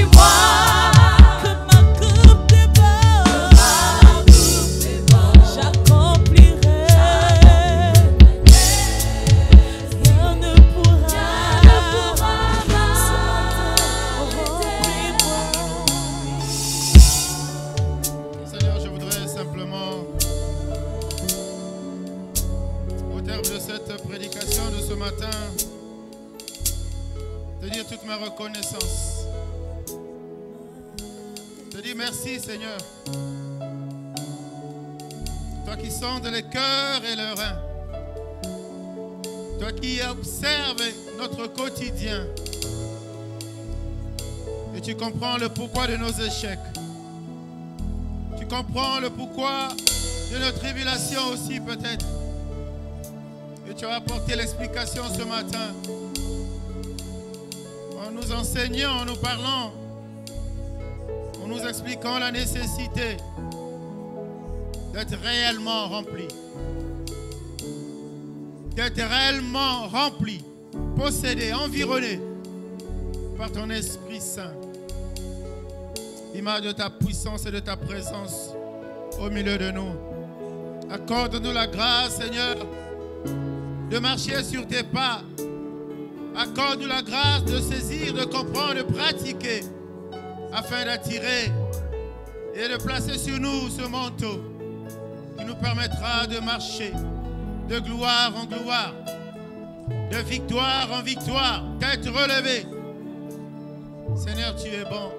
B: Remplis-moi, que ma coupe déborde, j'accomplirai. Rien ne pourra
C: Seigneur, je voudrais simplement, au terme de cette prédication de ce matin, te dire toute ma reconnaissance. Te dire merci, Seigneur. Toi qui sondes les cœurs et les reins. Toi qui observes notre quotidien. Et tu comprends le pourquoi de nos échecs. Tu comprends le pourquoi de nos tribulations aussi peut-être. Et tu as apporté l'explication ce matin. En nous enseignant, en nous parlant, en nous expliquant la nécessité d'être réellement rempli. D'être réellement rempli, possédé, environné par ton Esprit Saint. Image de ta puissance et de ta présence au milieu de nous. Accorde-nous la grâce, Seigneur, de marcher sur tes pas. Accorde-nous la grâce de saisir, de comprendre, de pratiquer, afin d'attirer et de placer sur nous ce manteau qui nous permettra de marcher de gloire en gloire, de victoire en victoire, d'être relevé. Seigneur, tu es bon.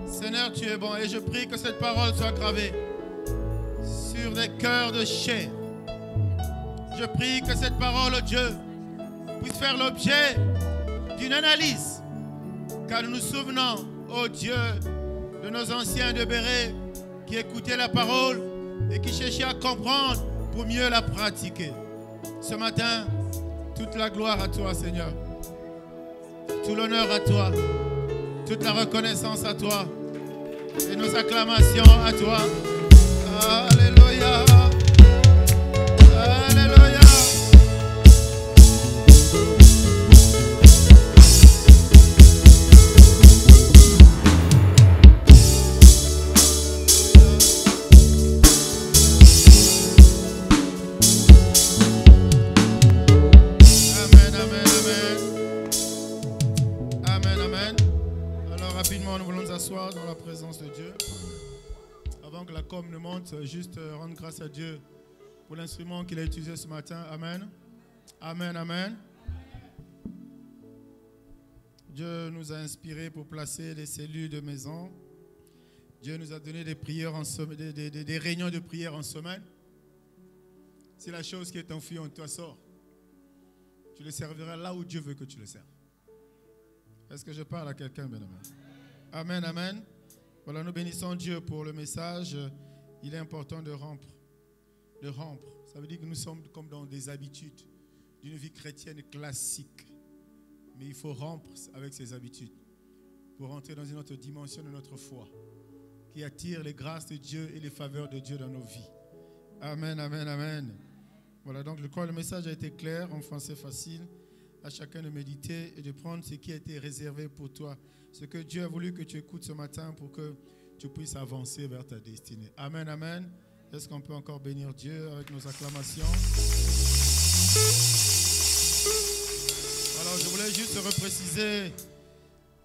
C: Seigneur, tu es bon. Et je prie que cette parole soit gravée sur des cœurs de chair. Je prie que cette parole, oh Dieu, puisse faire l'objet d'une analyse. Car nous nous souvenons, oh Dieu, de nos anciens de Béret qui écoutaient la parole et qui cherchaient à comprendre pour mieux la pratiquer. Ce matin, toute la gloire à toi, Seigneur. Tout l'honneur à toi. Toute la reconnaissance à toi. Et nos acclamations à toi. Alléluia. Alléluia. Nous voulons nous asseoir dans la présence de Dieu. Avant que la com ne monte, juste rendre grâce à Dieu pour l'instrument qu'il a utilisé ce matin. Amen. Amen, amen. Dieu nous a inspirés pour placer des cellules de maison. Dieu nous a donné des prières en semaine, des réunions de prière en semaine. Si la chose qui est enfuie en toi sort, tu le serviras là où Dieu veut que tu le serves. Est-ce que je parle à quelqu'un, bien aimé? Amen, amen. Voilà, nous bénissons Dieu pour le message. Il est important de rompre. De rompre. Ça veut dire que nous sommes comme dans des habitudes d'une vie chrétienne classique. Mais il faut rompre avec ces habitudes pour entrer dans une autre dimension de notre foi qui attire les grâces de Dieu et les faveurs de Dieu dans nos vies. Amen, amen, amen. Voilà, donc je crois que le message a été clair, en français facile. À chacun de méditer et de prendre ce qui a été réservé pour toi. Ce que Dieu a voulu que tu écoutes ce matin pour que tu puisses avancer vers ta destinée. Amen, amen. Est-ce qu'on peut encore bénir Dieu avec nos acclamations? Alors, je voulais juste repréciser,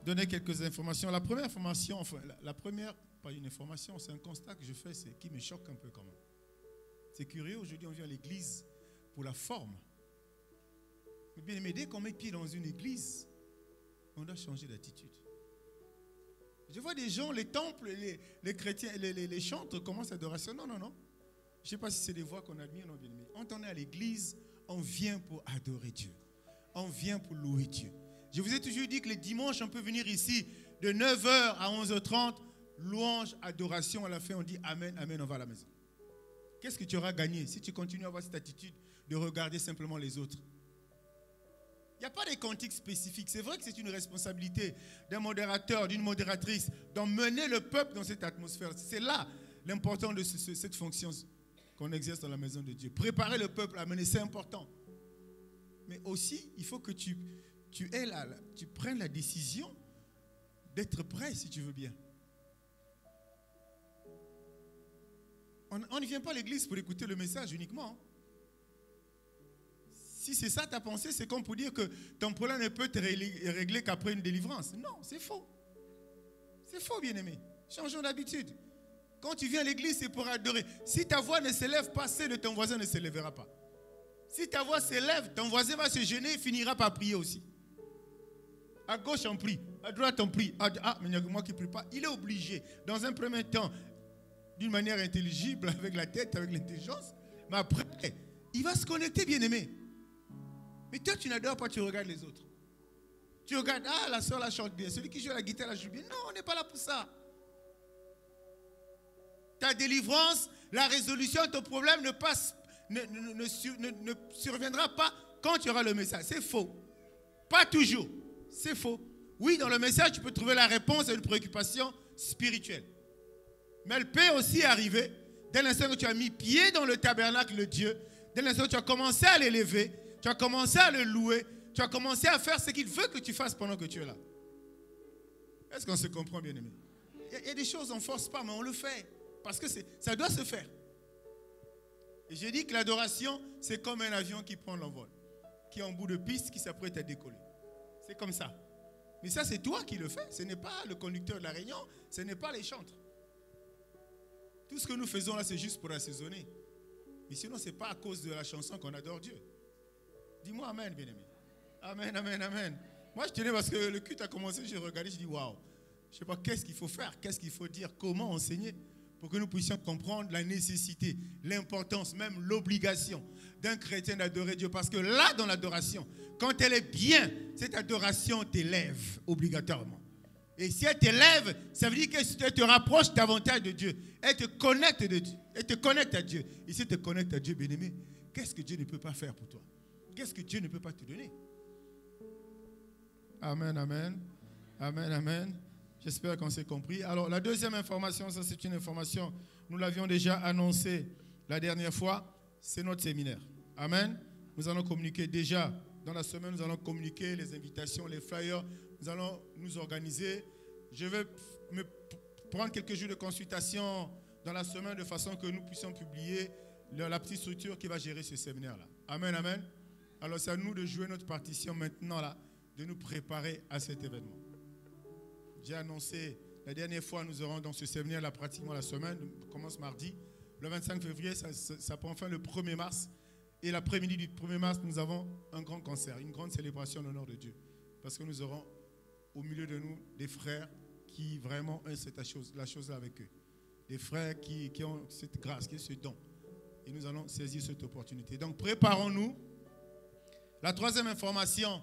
C: donner quelques informations. La première information, enfin, la première, pas une information, c'est un constat que je fais, c'est qui me choque un peu quand même. C'est curieux, aujourd'hui on vient à l'église pour la forme. Mais bien aimé, dès qu'on met pied dans une église, on doit changer d'attitude. Je vois des gens, les temples, les chrétiens, les chantres commencent l'adoration. Non, non, non. Je ne sais pas si c'est des voix qu'on admire, non, bien aimé. Quand on est à l'église, on vient pour adorer Dieu. On vient pour louer Dieu. Je vous ai toujours dit que les dimanches, on peut venir ici de 9h à 11h30, louange, adoration. À la fin, on dit Amen, Amen, on va à la maison. Qu'est-ce que tu auras gagné si tu continues à avoir cette attitude de regarder simplement les autres? Il n'y a pas de cantiques spécifiques. C'est vrai que c'est une responsabilité d'un modérateur, d'une modératrice, d'emmener le peuple dans cette atmosphère. C'est là l'important de cette fonction qu'on exerce dans la maison de Dieu. Préparer le peuple à mener, c'est important. Mais aussi, il faut que tu prennes la décision d'être prêt, si tu veux bien. On ne vient pas à l'église pour écouter le message uniquement. Si c'est ça ta pensée, c'est comme pour dire que ton problème ne peut être réglé qu'après une délivrance. Non, c'est faux. C'est faux, bien-aimé. Changeons d'habitude. Quand tu viens à l'église, c'est pour adorer. Si ta voix ne s'élève pas, celle de ton voisin ne s'élèvera pas. Si ta voix s'élève, ton voisin va se gêner et finira par prier aussi. À gauche, on prie. À droite, on prie. Mais il n'y a que moi qui ne prie pas. Il est obligé, dans un premier temps, d'une manière intelligible, avec la tête, avec l'intelligence. Mais après, il va se connecter, bien-aimé. Mais toi, tu n'adores pas, tu regardes les autres. Tu regardes, la soeur la chante bien. Celui qui joue la guitare la joue bien. Non, on n'est pas là pour ça. Ta délivrance, la résolution de ton problème ne surviendra pas quand tu auras le message. C'est faux. Pas toujours. C'est faux. Oui, dans le message, tu peux trouver la réponse à une préoccupation spirituelle. Mais elle peut aussi arriver dès l'instant que tu as mis pied dans le tabernacle de Dieu, dès l'instant que tu as commencé à l'élever, tu as commencé à le louer, tu as commencé à faire ce qu'il veut que tu fasses pendant que tu es là. Est-ce qu'on se comprend, bien aimé? Il y a des choses, on ne force pas, mais on le fait. Parce que ça doit se faire. Et j'ai dit que l'adoration, c'est comme un avion qui prend l'envol, qui est en bout de piste, qui s'apprête à décoller. C'est comme ça. Mais ça, c'est toi qui le fais. Ce n'est pas le conducteur de la réunion, ce n'est pas les chantres. Tout ce que nous faisons là, c'est juste pour assaisonner. Mais sinon, ce n'est pas à cause de la chanson qu'on adore Dieu. Dis-moi Amen, bien-aimé. Amen, Amen, Amen. Moi, je tenais parce que le culte a commencé, j'ai regardé, je dis waouh. Je ne sais pas qu'est-ce qu'il faut faire, qu'est-ce qu'il faut dire, comment enseigner pour que nous puissions comprendre la nécessité, l'importance, même l'obligation d'un chrétien d'adorer Dieu. Parce que là, dans l'adoration, quand elle est bien, cette adoration t'élève obligatoirement. Et si elle t'élève, ça veut dire qu'elle te rapproche davantage de Dieu. Elle te connecte de Dieu. Elle te connecte à Dieu. Et si elle te connecte à Dieu, bien-aimé, qu'est-ce que Dieu ne peut pas faire pour toi? Qu'est-ce que Dieu ne peut pas te donner? Amen, amen. Amen, amen. J'espère qu'on s'est compris. Alors, la deuxième information, ça c'est une information, nous l'avions déjà annoncé la dernière fois, c'est notre séminaire. Amen. Nous allons communiquer déjà, dans la semaine, nous allons communiquer les invitations, les flyers, nous allons nous organiser. Je vais me prendre quelques jours de consultation dans la semaine de façon que nous puissions publier la petite structure qui va gérer ce séminaire-là. Amen, amen. Alors, c'est à nous de jouer notre partition maintenant, là, de nous préparer à cet événement. J'ai annoncé, la dernière fois, nous aurons dans ce séminaire là pratiquement la semaine, on commence mardi. Le 25 février, ça prend fin le 1er mars. Et l'après-midi du 1er mars, nous avons un grand concert, une grande célébration en l'honneur de Dieu. Parce que nous aurons au milieu de nous des frères qui vraiment ont la chose avec eux. Des frères qui ont cette grâce, qui ont ce don. Et nous allons saisir cette opportunité. Donc préparons-nous. La troisième information,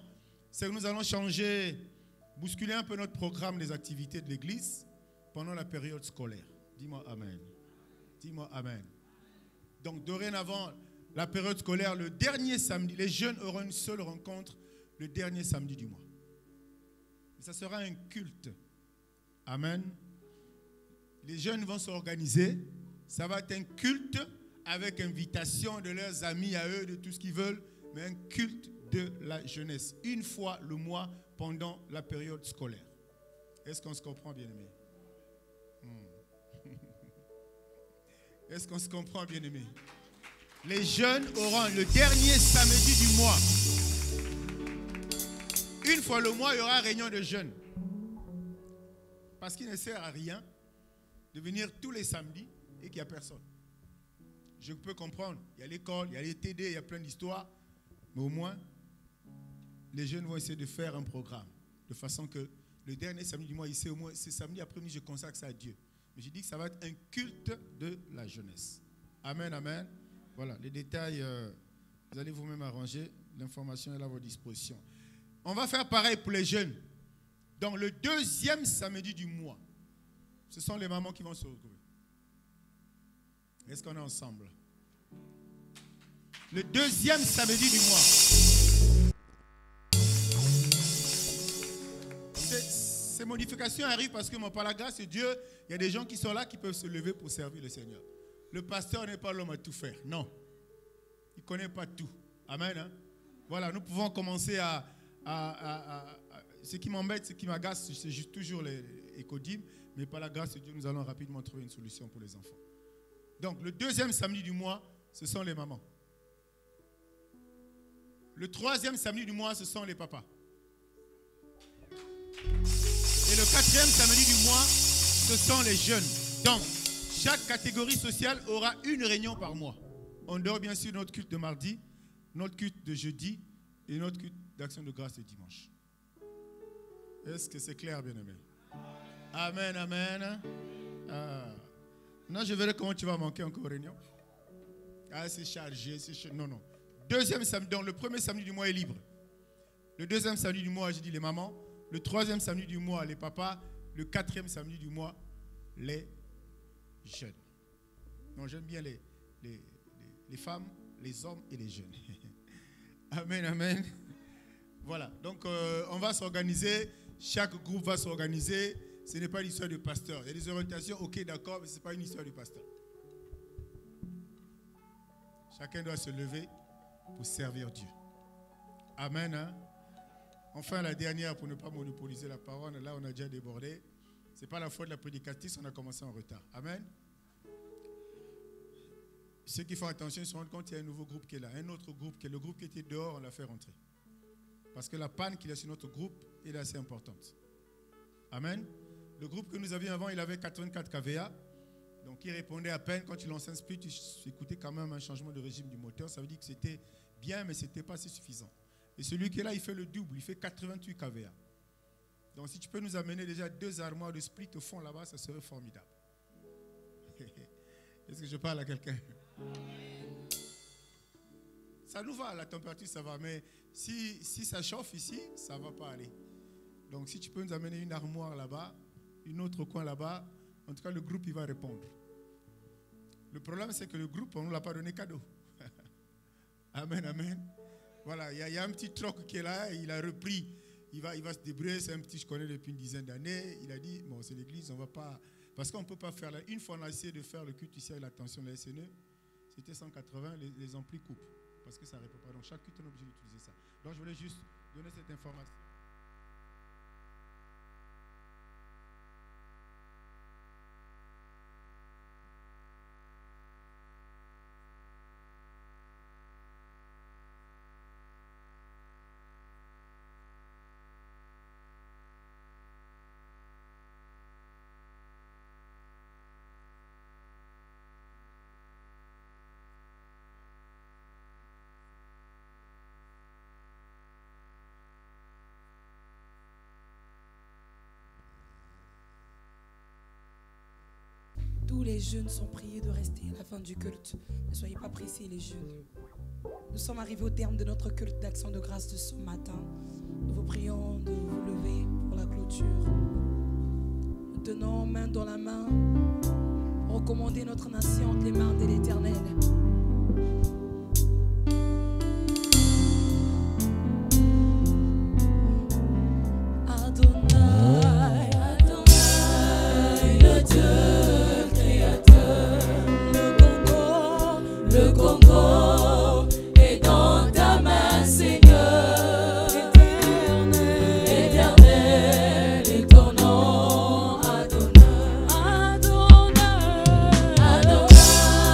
C: c'est que nous allons bousculer un peu notre programme des activités de l'église pendant la période scolaire. Dis-moi Amen. Dis-moi Amen. Donc dorénavant, la période scolaire, le dernier samedi, les jeunes auront une seule rencontre le dernier samedi du mois. Et ça sera un culte. Amen. Les jeunes vont s'organiser. Ça va être un culte avec invitation de leurs amis à eux, de tout ce qu'ils veulent, mais un culte de la jeunesse. Une fois le mois pendant la période scolaire. Est-ce qu'on se comprend, bien-aimé? Est-ce qu'on se comprend, bien-aimés? Les jeunes auront le dernier samedi du mois. Une fois le mois, il y aura réunion de jeunes. Parce qu'il ne sert à rien de venir tous les samedis et qu'il n'y a personne. Je peux comprendre. Il y a l'école, il y a les TD, il y a plein d'histoires. Mais au moins, les jeunes vont essayer de faire un programme. De façon que le dernier samedi du mois, ici, au moins, c'est samedi après-midi, je consacre ça à Dieu. Mais je dis que ça va être un culte de la jeunesse. Amen, amen. Voilà, les détails, vous allez vous-même arranger. L'information est là à votre disposition. On va faire pareil pour les jeunes. Dans le deuxième samedi du mois, ce sont les mamans qui vont se retrouver. Est-ce qu'on est ensemble? Le deuxième samedi du mois. Ces modifications arrivent parce que, par la grâce de Dieu, il y a des gens qui sont là qui peuvent se lever pour servir le Seigneur. Le pasteur n'est pas l'homme à tout faire. Non. Il ne connaît pas tout. Amen. Hein? Voilà, nous pouvons commencer à ce qui m'embête, ce qui m'agace, c'est juste toujours les écodimes. Mais par la grâce de Dieu, nous allons rapidement trouver une solution pour les enfants. Donc, le deuxième samedi du mois, ce sont les mamans. Le troisième samedi du mois, ce sont les papas. Et le quatrième samedi du mois, ce sont les jeunes. Donc, chaque catégorie sociale aura une réunion par mois. On dort bien sûr notre culte de mardi, notre culte de jeudi et notre culte d'action de grâce de dimanche. Est-ce que c'est clair, bien-aimé? Amen, amen. Non, je verrai comment tu vas manquer encore aux réunions. Ah, c'est chargé, Non, non. Deuxième samedi, donc le premier samedi du mois est libre. Le deuxième samedi du mois, j'ai dit les mamans. Le troisième samedi du mois, les papas. Le quatrième samedi du mois, les jeunes. Donc j'aime bien les femmes, les hommes et les jeunes. Amen, amen. Voilà, donc on va s'organiser. Chaque groupe va s'organiser. Ce n'est pas l'histoire du pasteur. Il y a des orientations, ok, d'accord, mais ce n'est pas une histoire du pasteur. Chacun doit se lever pour servir Dieu. Amen. Hein? Enfin, la dernière, pour ne pas monopoliser la parole, là on a déjà débordé. Ce n'est pas la faute de la prédicatrice, on a commencé en retard. Amen. Ceux qui font attention, ils se rendent compte qu'il y a un nouveau groupe qui est là. Un autre groupe, qui est le groupe qui était dehors, on l'a fait rentrer. Parce que la panne qu'il y a sur notre groupe est assez importante. Amen. Le groupe que nous avions avant, il avait 84 kVA. Donc il répondait à peine. Quand tu lançais un split, tu écoutais quand même un changement de régime du moteur. Ça veut dire que c'était bien, mais ce n'était pas assez suffisant. Et celui qui est là, il fait le double. Il fait 88 kVA. Donc si tu peux nous amener déjà 2 armoires de split au fond là-bas, ça serait formidable. Est-ce que je parle à quelqu'un? Ça nous va, la température ça va, mais si ça chauffe ici, ça ne va pas aller. Donc si tu peux nous amener une armoire là-bas, une autre coin là-bas, en tout cas le groupe il va répondre. Le problème c'est que le groupe, on ne nous l'a pas donné cadeau. Amen, amen. Voilà, il y a un petit troc qui est là, il a repris, il va se débrouiller, c'est un petit, je connais depuis une dizaine d'années, il a dit, bon c'est l'église, on va pas, parce qu'on ne peut pas faire, là. Une fois on a essayé de faire le culte ici avec l'attention de la SNE, c'était 180, les amplis coupent, parce que ça ne répond pas, donc chaque culte on est obligé d'utiliser ça. Donc je voulais juste donner cette information.
D: Tous les jeunes sont priés de rester à la fin du culte. Ne soyez pas pressés, les jeunes. Nous sommes arrivés au terme de notre culte d'action de grâce de ce matin. Nous vous prions de vous lever pour la clôture. Nous tenons main dans la main pour recommander notre nation entre les mains de l'Éternel.
B: Adonai, Adonai, le Dieu créateur. Le Congo est dans ta main, Seigneur. Éternel est ton nom, Adonai. Adonai, Adonai.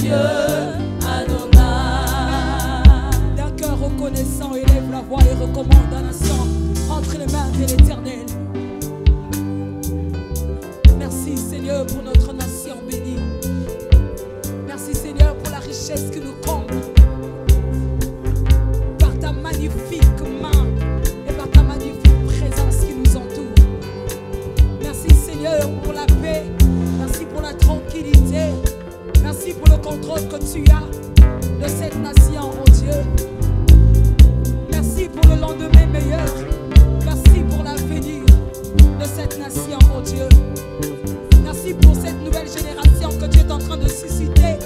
B: Dieu Adonai.
D: D'un cœur reconnaissant, élève la voix et recommande la nation entre les mains de l'Éternel. Merci Seigneur pour notre nation bénie. Merci Seigneur pour la richesse que nous comble par ta magnifique main et par ta magnifique présence qui nous entoure. Merci Seigneur pour la paix. Merci pour la tranquillité. Merci pour le contrôle que tu as de cette nation, oh Dieu. Merci pour le lendemain meilleur. Merci pour l'avenir de cette nation, oh Dieu. Merci pour cette nouvelle génération que tu es en train de susciter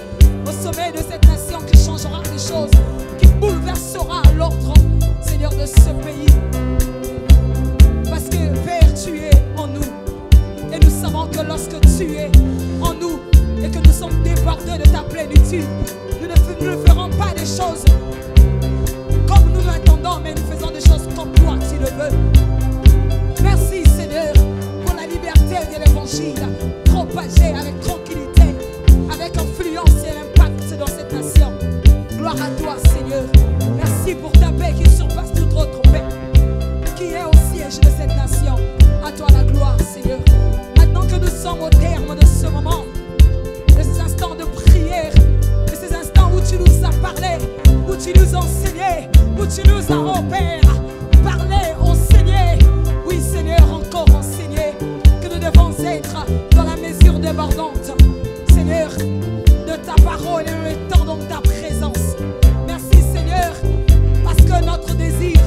D: au sommet de cette nation qui changera les choses, qui bouleversera l'ordre, Seigneur, de ce pays. Parce que Père, tu es en nous. Et nous savons que lorsque tu es en nous et que nous sommes débordés de ta plénitude, nous ne ferons pas des choses comme nous l'attendons, mais nous faisons des choses comme toi tu le veux. Merci Seigneur pour la liberté de l'évangile propagée avec tranquillité, avec influence et impact dans cette nation. Gloire à toi Seigneur. Merci pour ta paix qui surpasse toute autre paix, qui est au siège de cette nation. À toi la gloire Seigneur. Maintenant que nous sommes au terme de ce moment, de ces instants de prière, de ces instants où tu nous as parlé, où tu nous as enseigné, où tu nous as, oh Père, parlé, enseigné. Oui Seigneur, encore enseigné, que nous devons être dans la mesure débordante, Seigneur, de ta parole et le temps dans ta présence. Merci Seigneur, parce que notre désir,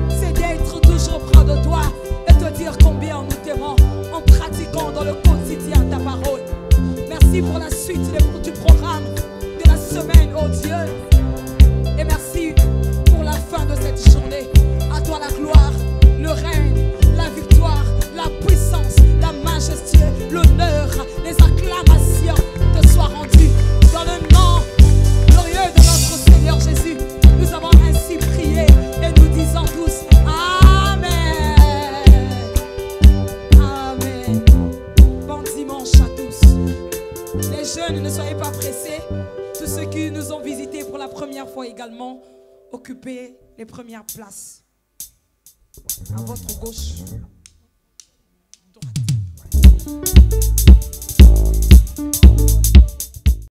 D: c'est d'être toujours près de toi et te dire combien nous t'aimons en pratiquant dans le quotidien ta parole. Merci pour la suite du programme de la semaine, oh Dieu. Et merci pour la fin de cette journée. À toi la gloire, le règne, la victoire, la puissance, la majesté, l'honneur, les acclamations te soient rendues. Dans le nom glorieux de notre Seigneur Jésus, nous avons ainsi prié et nous disons tous Amen. Amen. Bon dimanche à tous. Les jeunes, ne soyez pas pressés. Tous ceux qui nous ont visités pour la première fois également, occupez les premières places. À votre gauche. Droite.